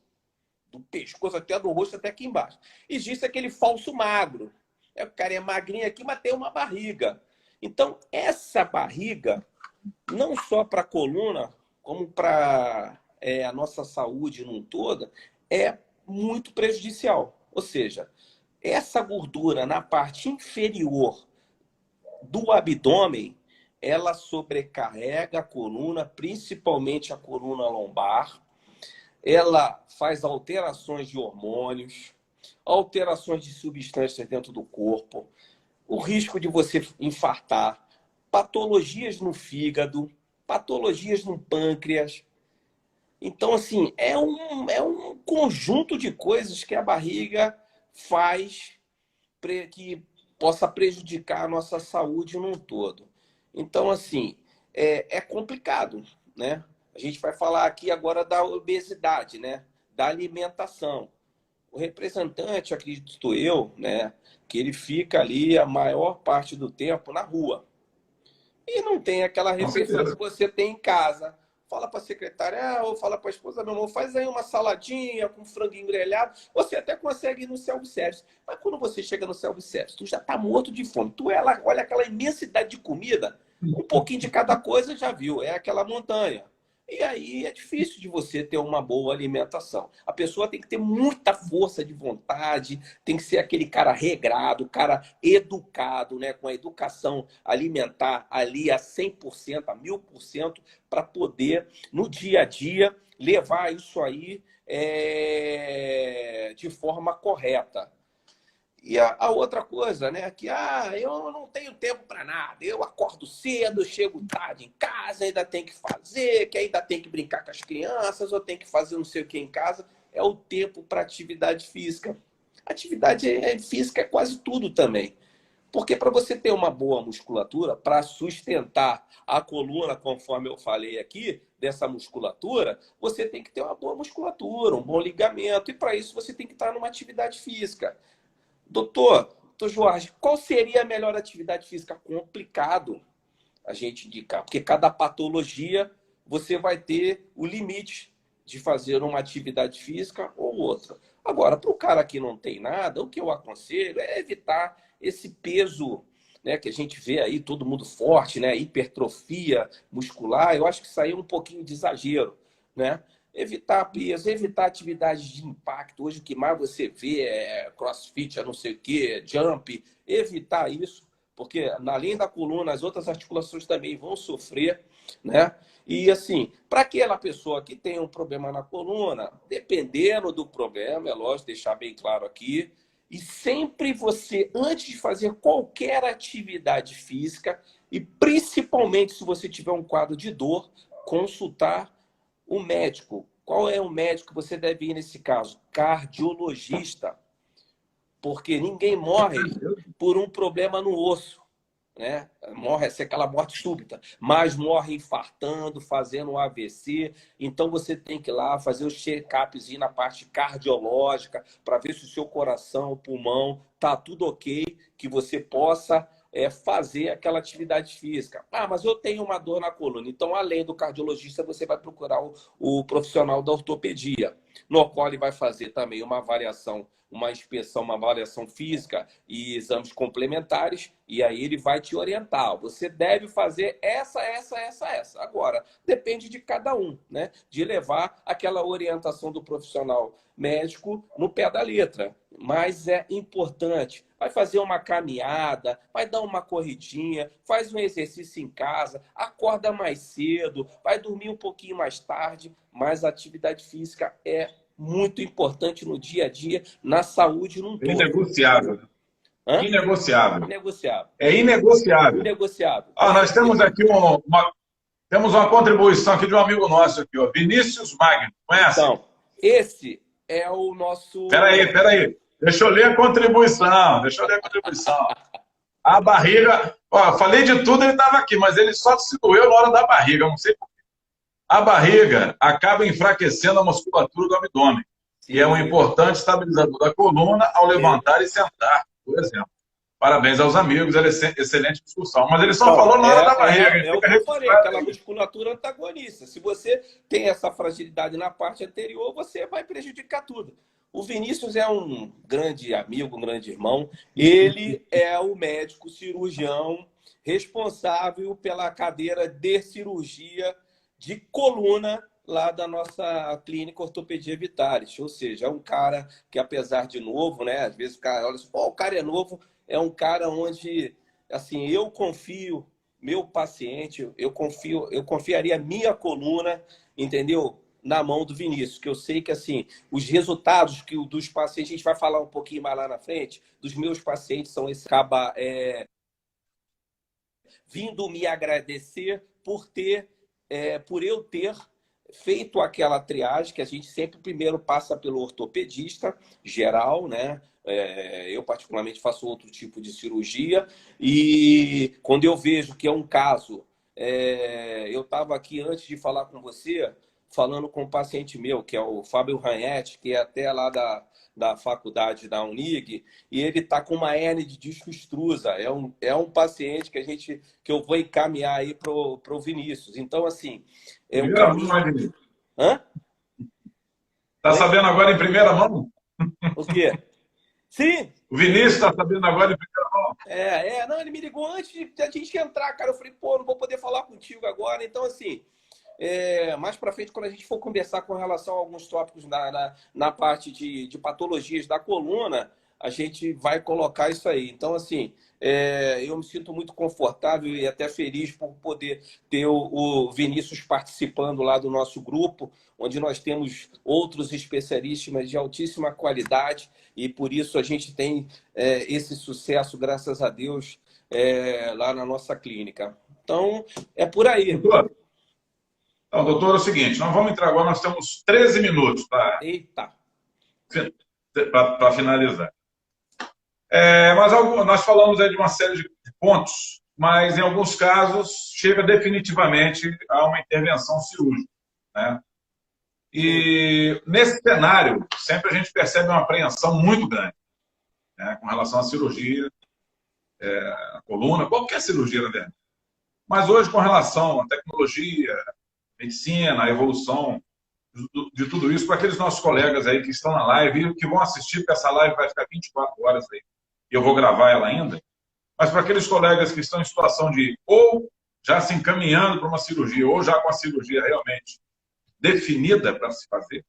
do pescoço até do rosto até aqui embaixo. Existe aquele falso magro. O cara é magrinho aqui, mas tem uma barriga. Então, essa barriga, não só para a coluna, como para a nossa saúde num todo, é muito prejudicial. Ou seja, essa gordura na parte inferior do abdômen, ela sobrecarrega a coluna, principalmente a coluna lombar. Ela faz alterações de hormônios, alterações de substâncias dentro do corpo, o risco de você infartar, patologias no fígado, patologias no pâncreas. Então, assim, é um conjunto de coisas que a barriga faz que possa prejudicar a nossa saúde num todo. Então, assim, é complicado, né? A gente vai falar aqui agora da obesidade, né? Da alimentação. O representante, acredito eu, né? Que ele fica ali a maior parte do tempo na rua. E não tem aquela Com refeição que certeza. você tem em casa. Fala para a secretária, ou fala para a esposa, meu amor, faz aí uma saladinha com franguinho grelhado. Você até consegue ir no self-service. Mas quando você chega no self-service, tu já está morto de fome. Olha aquela imensidade de comida, um pouquinho de cada coisa já viu. É aquela montanha. E aí é difícil de você ter uma boa alimentação. A pessoa tem que ter muita força de vontade, tem que ser aquele cara regrado, cara educado, né, com a educação alimentar ali a 100%, a 1000%, para poder, no dia a dia, levar isso aí de forma correta. E a outra coisa, né? Que eu não tenho tempo para nada. Eu acordo cedo, chego tarde em casa, ainda tem que fazer, que ainda tem que brincar com as crianças, ou tem que fazer não sei o que em casa. É o tempo para atividade física. Atividade física é quase tudo também. Porque para você ter uma boa musculatura, para sustentar a coluna, conforme eu falei aqui, dessa musculatura, você tem que ter uma boa musculatura, um bom ligamento, e para isso você tem que estar numa atividade física. Doutor Jorge, qual seria a melhor atividade física? Complicado a gente indicar, porque cada patologia você vai ter o limite de fazer uma atividade física ou outra. Agora, para o cara que não tem nada, o que eu aconselho é evitar esse peso, né, que a gente vê aí todo mundo forte, né, hipertrofia muscular. Eu acho que isso aí é um pouquinho de exagero, né? Evitar peso, evitar atividades de impacto. Hoje o que mais você vê é crossfit, é não sei o quê, jump. Evitar isso, porque além da coluna, as outras articulações também vão sofrer, né? E assim, para aquela pessoa que tem um problema na coluna, dependendo do problema, é lógico, deixar bem claro aqui, e sempre você, antes de fazer qualquer atividade física, e principalmente se você tiver um quadro de dor, consultar o médico. Qual é o médico que você deve ir nesse caso? Cardiologista. Porque ninguém morre por um problema no osso, né? Morre, é aquela morte súbita, mas morre infartando, fazendo um AVC. Então você tem que ir lá fazer o check-upzinho na parte cardiológica para ver se o seu coração, o pulmão, tá tudo ok, que você possa fazer aquela atividade física. Mas eu tenho uma dor na coluna. Então, além do cardiologista, você vai procurar o profissional da ortopedia, no qual ele vai fazer também uma avaliação, uma inspeção, uma avaliação física e exames complementares, e aí ele vai te orientar. Você deve fazer essa. Agora, depende de cada um, né? De levar aquela orientação do profissional médico no pé da letra. Mas é importante. Vai fazer uma caminhada, vai dar uma corridinha, faz um exercício em casa, acorda mais cedo, vai dormir um pouquinho mais tarde, mas a atividade física é muito importante no dia a dia, na saúde num É todo. inegociável. Hã? Inegociável. Inegociável. É inegociável. Inegociável. Nós temos aqui temos uma contribuição aqui de um amigo nosso aqui, ó, Vinícius Magno. Conhece? Então, esse é o nosso. Peraí. Deixa eu ler a contribuição. Deixa eu ler a contribuição. A barriga. Ó, falei de tudo, ele estava aqui, mas ele só se doeu na hora da barriga. Eu não sei por quê. A barriga acaba enfraquecendo a musculatura do abdômen, que é um Sim. importante estabilizador da coluna ao levantar e sentar, por exemplo. Parabéns aos amigos, excelente discussão. Mas ele só Então, falou na hora da barriga. é o Fica que eu falei, registrado aquela aí. musculatura antagonista. Se você tem essa fragilidade na parte anterior, você vai prejudicar tudo. O Vinícius é um grande amigo, um grande irmão. Ele é o médico cirurgião responsável pela cadeira de cirurgia de coluna lá da nossa clínica Ortopedia Vitalis. Ou seja, é um cara que, apesar de novo, né? Às vezes o cara olha assim, o cara é novo, é um cara onde, assim, eu confio, meu paciente, eu confiaria minha coluna, entendeu? Na mão do Vinícius, que eu sei que, assim, os resultados dos pacientes, a gente vai falar um pouquinho mais lá na frente, dos meus pacientes são esse, acaba vindo me agradecer por eu ter feito aquela triagem, que a gente sempre primeiro passa pelo ortopedista geral, né? Eu, particularmente, faço outro tipo de cirurgia. E quando eu vejo que é um caso... eu estava aqui, antes de falar com você, falando com um paciente meu, que é o Fábio Ranhetti, que é até lá da faculdade da Unig, e ele está com uma hernia de disco extrusa. É um paciente que eu vou encaminhar aí para o Vinícius. Então, assim, é um Primeira mão, caminho... né, Vinícius? Hã? Está Oi? sabendo agora em primeira mão? O quê? Sim! O Vinícius está sabendo agora em primeira mão? Não, ele me ligou antes de a gente entrar, cara. Eu falei, pô, não vou poder falar contigo agora. Então, assim, mais para frente, quando a gente for conversar com relação a alguns tópicos na parte de patologias da coluna, a gente vai colocar isso aí. Então, assim, eu me sinto muito confortável e até feliz por poder ter o Vinícius participando lá do nosso grupo, onde nós temos outros especialistas de altíssima qualidade e por isso a gente tem esse sucesso, graças a Deus, lá na nossa clínica. Então, é por aí. Doutor, então, doutor, é o seguinte, nós vamos entrar agora, nós temos 13 minutos Eita! para finalizar. Mas nós falamos aí de uma série de pontos, mas em alguns casos chega definitivamente a uma intervenção cirúrgica, né? E nesse cenário, sempre a gente percebe uma apreensão muito grande, né, com relação à cirurgia, à coluna, qualquer cirurgia, na verdade. Mas hoje, com relação à tecnologia, medicina, a evolução de tudo isso, para aqueles nossos colegas aí que estão na live e que vão assistir, porque essa live vai ficar 24 horas aí, e eu vou gravar ela ainda, mas para aqueles colegas que estão em situação de ou já se encaminhando para uma cirurgia, ou já com a cirurgia realmente definida para se fazer,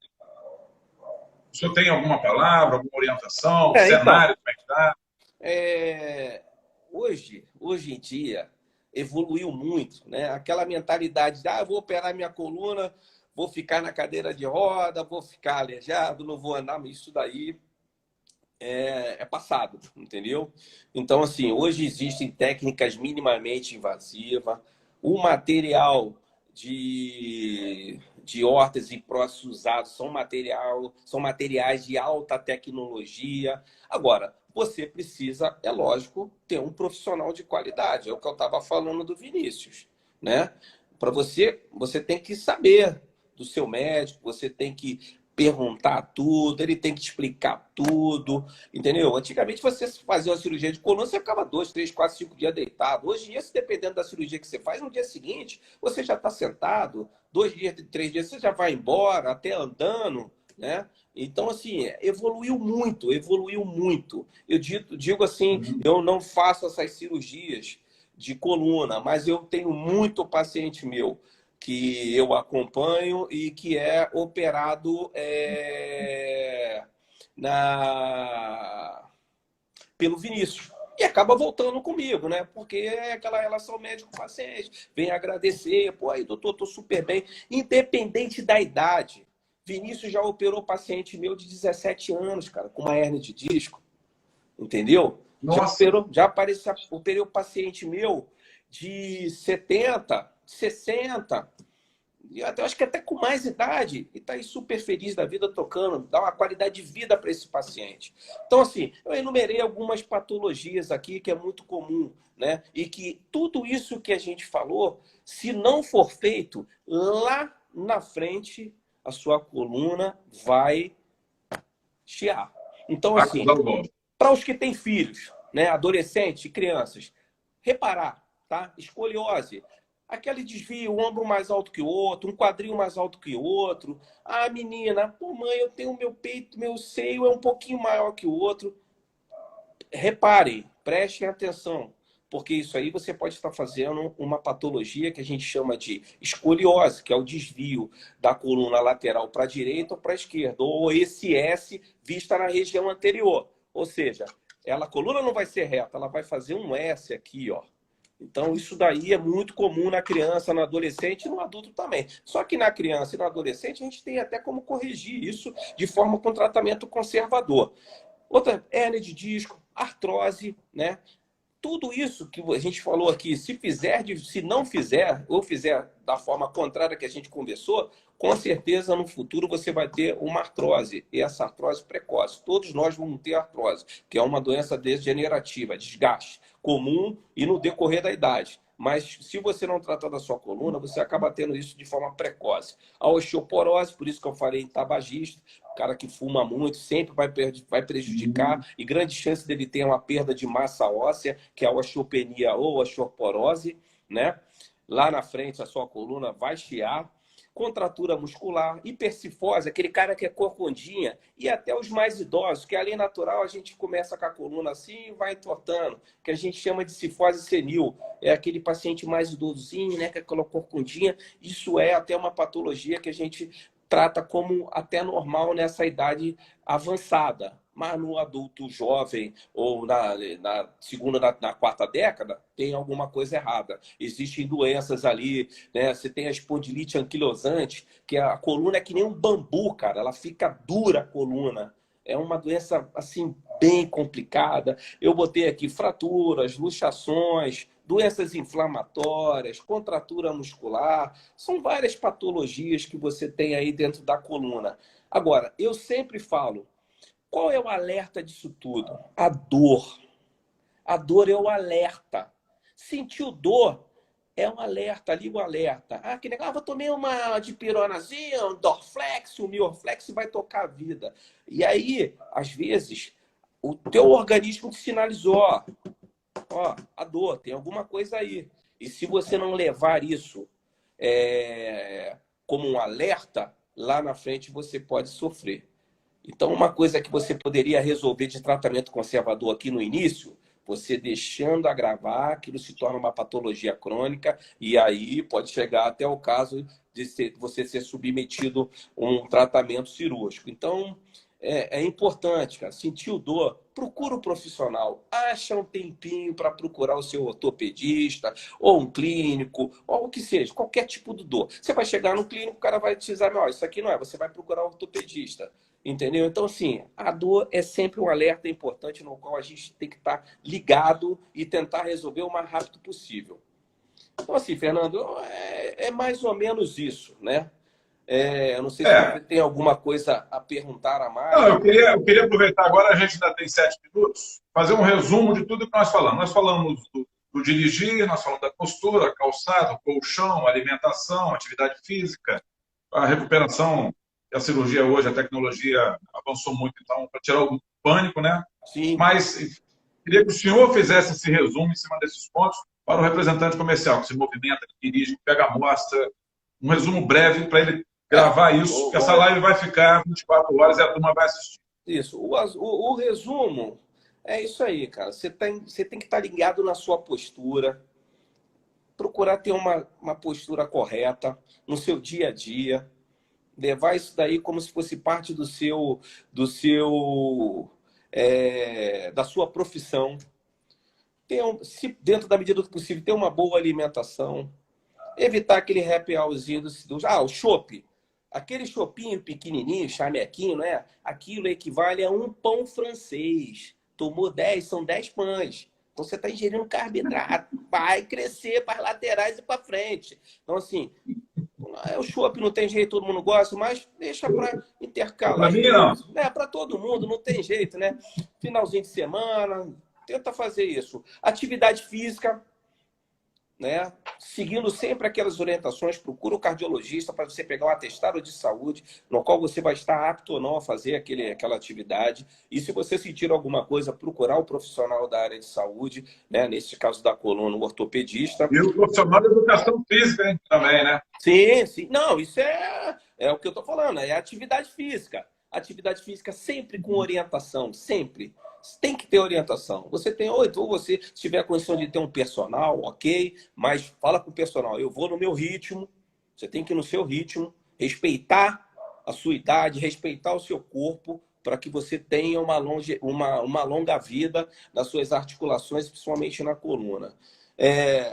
o senhor tem alguma palavra, alguma orientação, cenário, como é que está? Hoje em dia, evoluiu muito, né? Aquela mentalidade de, eu vou operar minha coluna, vou ficar na cadeira de roda, vou ficar aleijado, não vou andar, mas isso daí é passado, entendeu? Então, assim, hoje existem técnicas minimamente invasivas, o material de órtese e próteses usados são materiais de alta tecnologia. Agora, você precisa, é lógico, ter um profissional de qualidade. É o que eu estava falando do Vinícius, né? Para você tem que saber do seu médico, você tem que perguntar tudo, ele tem que te explicar tudo, entendeu? Antigamente você fazia uma cirurgia de coluna, você ficava 2, 3, 4, 5 dias deitado. Hoje em dia, se dependendo da cirurgia que você faz, no dia seguinte, você já está sentado, 2 dias, 3 dias, você já vai embora, até andando, né? Então, assim, evoluiu muito, evoluiu muito. Eu digo assim, eu não faço essas cirurgias de coluna, mas eu tenho muito paciente meu que eu acompanho e que é operado pelo Vinícius. E acaba voltando comigo, né? Porque é aquela relação médico-paciente. Vem agradecer, pô, aí, doutor, tô super bem. Independente da idade. Vinícius já operou paciente meu de 17 anos, cara, com uma hérnia de disco. Entendeu? Nossa. Operei o paciente meu de 70, 60, e até, acho que até com mais idade, e está aí super feliz da vida tocando, dá uma qualidade de vida para esse paciente. Então, assim, eu enumerei algumas patologias aqui que é muito comum, né? E que tudo isso que a gente falou, se não for feito, lá na frente, a sua coluna vai chiar. Então, assim, para os que têm filhos, né, adolescentes e crianças, reparar, tá? Escoliose, aquele desvio, um ombro mais alto que o outro, um quadril mais alto que o outro. Ah, menina, pô, mãe, eu tenho meu peito, meu seio é um pouquinho maior que o outro. Reparem, prestem atenção, porque isso aí você pode estar fazendo uma patologia que a gente chama de escoliose, que é o desvio da coluna lateral para a direita ou para a esquerda, ou esse S vista na região anterior. Ou seja, a coluna não vai ser reta, ela vai fazer um S aqui, ó. Então, isso daí é muito comum na criança, no adolescente e no adulto também. Só que na criança e no adolescente, a gente tem até como corrigir isso de forma com tratamento conservador. Outra, hérnia de disco, artrose, né? Tudo isso que a gente falou aqui, se não fizer, ou fizer da forma contrária que a gente conversou, com certeza no futuro você vai ter uma artrose, e essa artrose precoce. Todos nós vamos ter artrose, que é uma doença degenerativa, desgaste, comum e no decorrer da idade. Mas se você não tratar da sua coluna, você acaba tendo isso de forma precoce. A osteoporose, por isso que eu falei em tabagista, o cara que fuma muito sempre vai prejudicar, e grande chance dele ter uma perda de massa óssea, que é a osteopenia ou osteoporose, né? Lá na frente a sua coluna vai chiar. Contratura muscular, hipercifose, aquele cara que é corcundinha, e até os mais idosos, que além natural a gente começa com a coluna assim e vai entortando, que a gente chama de cifose senil. É aquele paciente mais idosinho, né, que é aquela corcundinha. Isso é até uma patologia que a gente trata como até normal nessa idade avançada. Mas no adulto jovem ou na segunda, na quarta década, tem alguma coisa errada. Existem doenças ali, né? Você tem a espondilite anquilosante, que a coluna é que nem um bambu, cara. Ela fica dura a coluna. É uma doença, assim, bem complicada. Eu botei aqui fraturas, luxações, doenças inflamatórias, contratura muscular. São várias patologias que você tem aí dentro da coluna. Agora, eu sempre falo, qual é o alerta disso tudo? A dor. A dor é o alerta. Sentiu dor é um alerta, liga o alerta. Ah, que legal, vou tomar uma dipironazinha, um Dorflex, um Miorflex e vai tocar a vida. E aí, às vezes, o teu organismo te sinalizou, ó, a dor, tem alguma coisa aí. E se você não levar isso como um alerta, lá na frente você pode sofrer. Então, uma coisa que você poderia resolver de tratamento conservador aqui no início, você deixando agravar, aquilo se torna uma patologia crônica, e aí pode chegar até o caso de você ser submetido a um tratamento cirúrgico. Então, é importante, cara, sentiu dor, procura um profissional, acha um tempinho para procurar o seu ortopedista, ou um clínico, ou o que seja, qualquer tipo de dor. Você vai chegar no clínico, o cara vai te dizer, não, isso aqui não é, você vai procurar um ortopedista. Entendeu? Então, assim, a dor é sempre um alerta importante no qual a gente tem que estar ligado e tentar resolver o mais rápido possível. Então, assim, Fernando, é mais ou menos isso, né? Eu não sei se você É. tem alguma coisa a perguntar a Não, mais. eu queria aproveitar agora, a gente ainda tem 7 minutos, fazer um resumo de tudo que nós falamos. Nós falamos do dirigir, nós falamos da postura, calçado, colchão, alimentação, atividade física, a recuperação. A cirurgia hoje, a tecnologia avançou muito, então, para tirar o pânico, né? Sim. Mas queria que o senhor fizesse esse resumo em cima desses pontos para o representante comercial, que se movimenta, que dirige, que pega a amostra, um resumo breve para ele gravar isso, que essa live vai ficar 24 horas e a turma vai assistir. Isso. O resumo é isso aí, cara. Você tem que estar ligado na sua postura, procurar ter uma postura correta no seu dia a dia, levar isso daí como se fosse parte da sua profissão. Se dentro da medida do possível, ter uma boa alimentação, evitar aquele happy hourzinho o chopp. Aquele chopinho pequenininho, chamequinho, né? Aquilo equivale a um pão francês. Tomou 10, são 10 pães. Então você está ingerindo carboidrato. Vai crescer para as laterais e para frente. Então, assim, o chopp não tem jeito, todo mundo gosta, mas deixa para intercalar. Para mim, não. Para todo mundo, não tem jeito, né? Finalzinho de semana, tenta fazer isso. Atividade física, né? Seguindo sempre aquelas orientações, procura o cardiologista para você pegar um atestado de saúde, no qual você vai estar apto ou não a fazer aquela atividade. E se você sentir alguma coisa, procurar o profissional da área de saúde, né? Nesse caso da coluna, o ortopedista. E o profissional de educação física, hein? Também, né? Sim, sim. Não, isso é o que eu estou falando, é atividade física. Atividade física sempre com orientação, sempre. Tem que ter orientação. Você tem, ou você, se tiver a condição de ter um personal, ok, mas fala com o personal, eu vou no meu ritmo, você tem que ir no seu ritmo, respeitar a sua idade, respeitar o seu corpo, para que você tenha uma longa vida nas suas articulações, principalmente na coluna.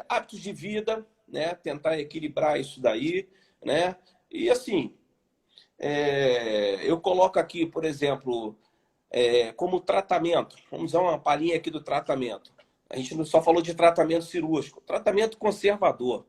Hábitos de vida, né? Tentar equilibrar isso daí, né? E assim, eu coloco aqui, por exemplo, como tratamento. Vamos dar uma palhinha aqui do tratamento. A gente não só falou de tratamento cirúrgico, tratamento conservador.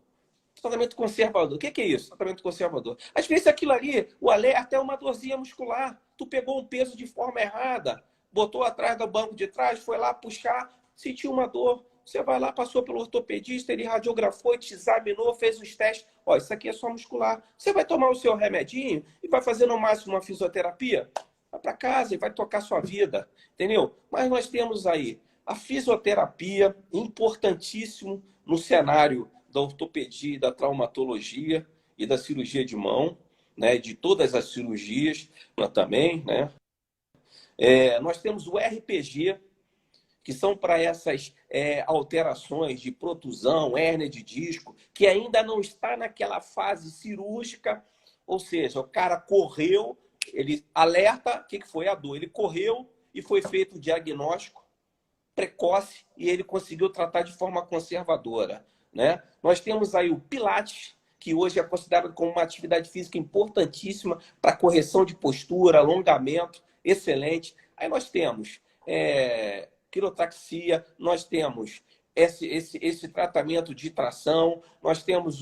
Tratamento conservador. O que é isso? Tratamento conservador. Às vezes aquilo ali, o alerta é uma dorzinha muscular. Tu pegou um peso de forma errada, botou atrás do banco de trás, foi lá puxar, sentiu uma dor. Você vai lá, passou pelo ortopedista, ele radiografou, te examinou, fez os testes. Ó, isso aqui é só muscular. Você vai tomar o seu remedinho e vai fazer no máximo uma fisioterapia? Vai para casa e vai tocar sua vida, entendeu? Mas nós temos aí a fisioterapia, importantíssimo no cenário da ortopedia, da traumatologia e da cirurgia de mão, né? De todas as cirurgias também, né? Nós temos o RPG, que são para essas alterações de protusão, hérnia de disco, que ainda não está naquela fase cirúrgica, ou seja, o cara correu, ele alerta, o que foi a dor? Ele correu e foi feito o diagnóstico precoce e ele conseguiu tratar de forma conservadora, né? Nós temos aí o Pilates, que hoje é considerado como uma atividade física importantíssima para correção de postura, alongamento, excelente. Aí nós temos quiropraxia, nós temos esse tratamento de tração, nós temos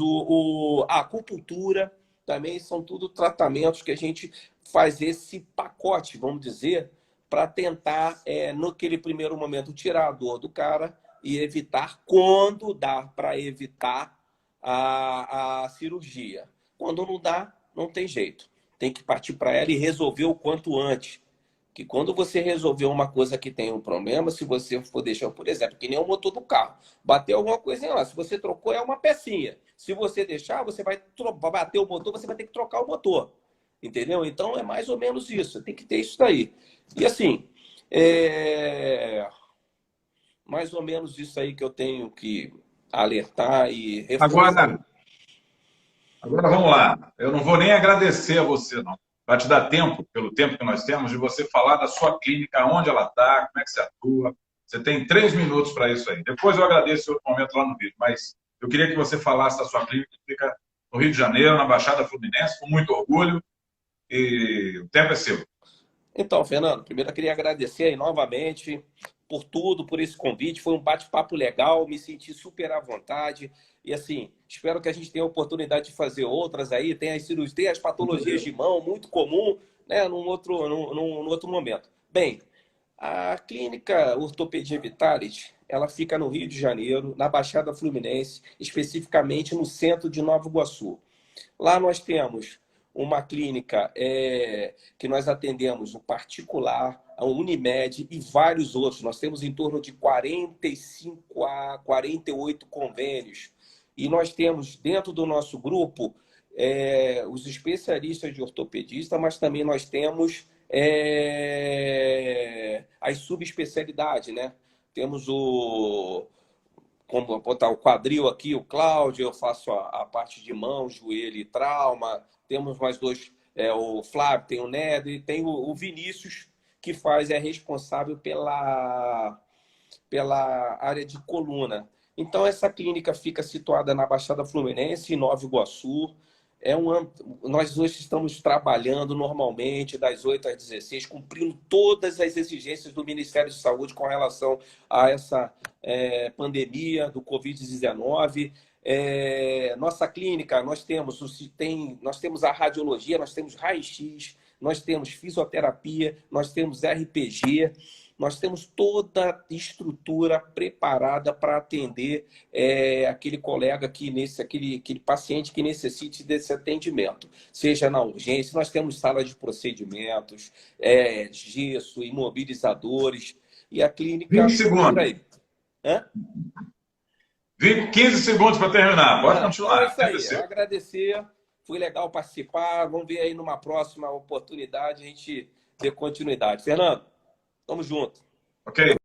a acupuntura, também são tudo tratamentos que a gente faz esse pacote, vamos dizer, para tentar, naquele primeiro momento, tirar a dor do cara e evitar, quando dá para evitar a cirurgia. Quando não dá, não tem jeito. Tem que partir para ela e resolver o quanto antes. Que quando você resolver uma coisa que tem um problema, se você for deixar, por exemplo, que nem o motor do carro, bateu alguma coisa lá, se você trocou, é uma pecinha. Se você deixar, você vai bater o motor, você vai ter que trocar o motor. Entendeu? Então é mais ou menos isso. Tem que ter isso daí. E assim, mais ou menos isso aí que eu tenho que alertar e reforçar. Agora vamos lá. Eu não vou nem agradecer a você, não. Vai te dar tempo, pelo tempo que nós temos, de você falar da sua clínica, onde ela está, como é que você atua. Você tem 3 minutos para isso aí. Depois eu agradeço em outro momento lá no vídeo, mas eu queria que você falasse da sua clínica, que fica no Rio de Janeiro, na Baixada Fluminense, com muito orgulho, e o tempo é seu. Então, Fernando, primeiro eu queria agradecer aí novamente por tudo, por esse convite. Foi um bate-papo legal, me senti super à vontade. E assim, espero que a gente tenha a oportunidade de fazer outras aí. Tem as cirurgias, tem as patologias de mão, muito comum, né, num outro momento. Bem, a clínica Ortopedia Vitalis, ela fica no Rio de Janeiro, na Baixada Fluminense, especificamente no centro de Nova Iguaçu. Lá nós temos uma clínica que nós atendemos o particular, a Unimed e vários outros. Nós temos em torno de 45 a 48 convênios. E nós temos dentro do nosso grupo os especialistas de ortopedista, mas também nós temos as subespecialidades, né? Temos como botar o quadril aqui, o Cláudio, eu faço a parte de mão, joelho e trauma. Temos mais dois, o Flávio, tem o Nedo e tem o Vinícius, que é responsável pela área de coluna. Então, essa clínica fica situada na Baixada Fluminense, em Nova Iguaçu. Nós hoje estamos trabalhando normalmente das 8 às 16, cumprindo todas as exigências do Ministério de Saúde com relação a essa pandemia do Covid-19. Nossa clínica, nós temos a radiologia, nós temos raio-x, nós temos fisioterapia, nós temos RPG, nós temos toda a estrutura preparada para atender aquele colega aquele paciente que necessite desse atendimento, seja na urgência. Nós temos sala de procedimentos, gesso, imobilizadores, e a clínica... 20 segundos. Aí. 15 segundos para terminar. Pode continuar. Então é isso aí. Agradecer. Foi legal participar. Vamos ver aí numa próxima oportunidade a gente ter continuidade. Fernando, tamo junto. Ok.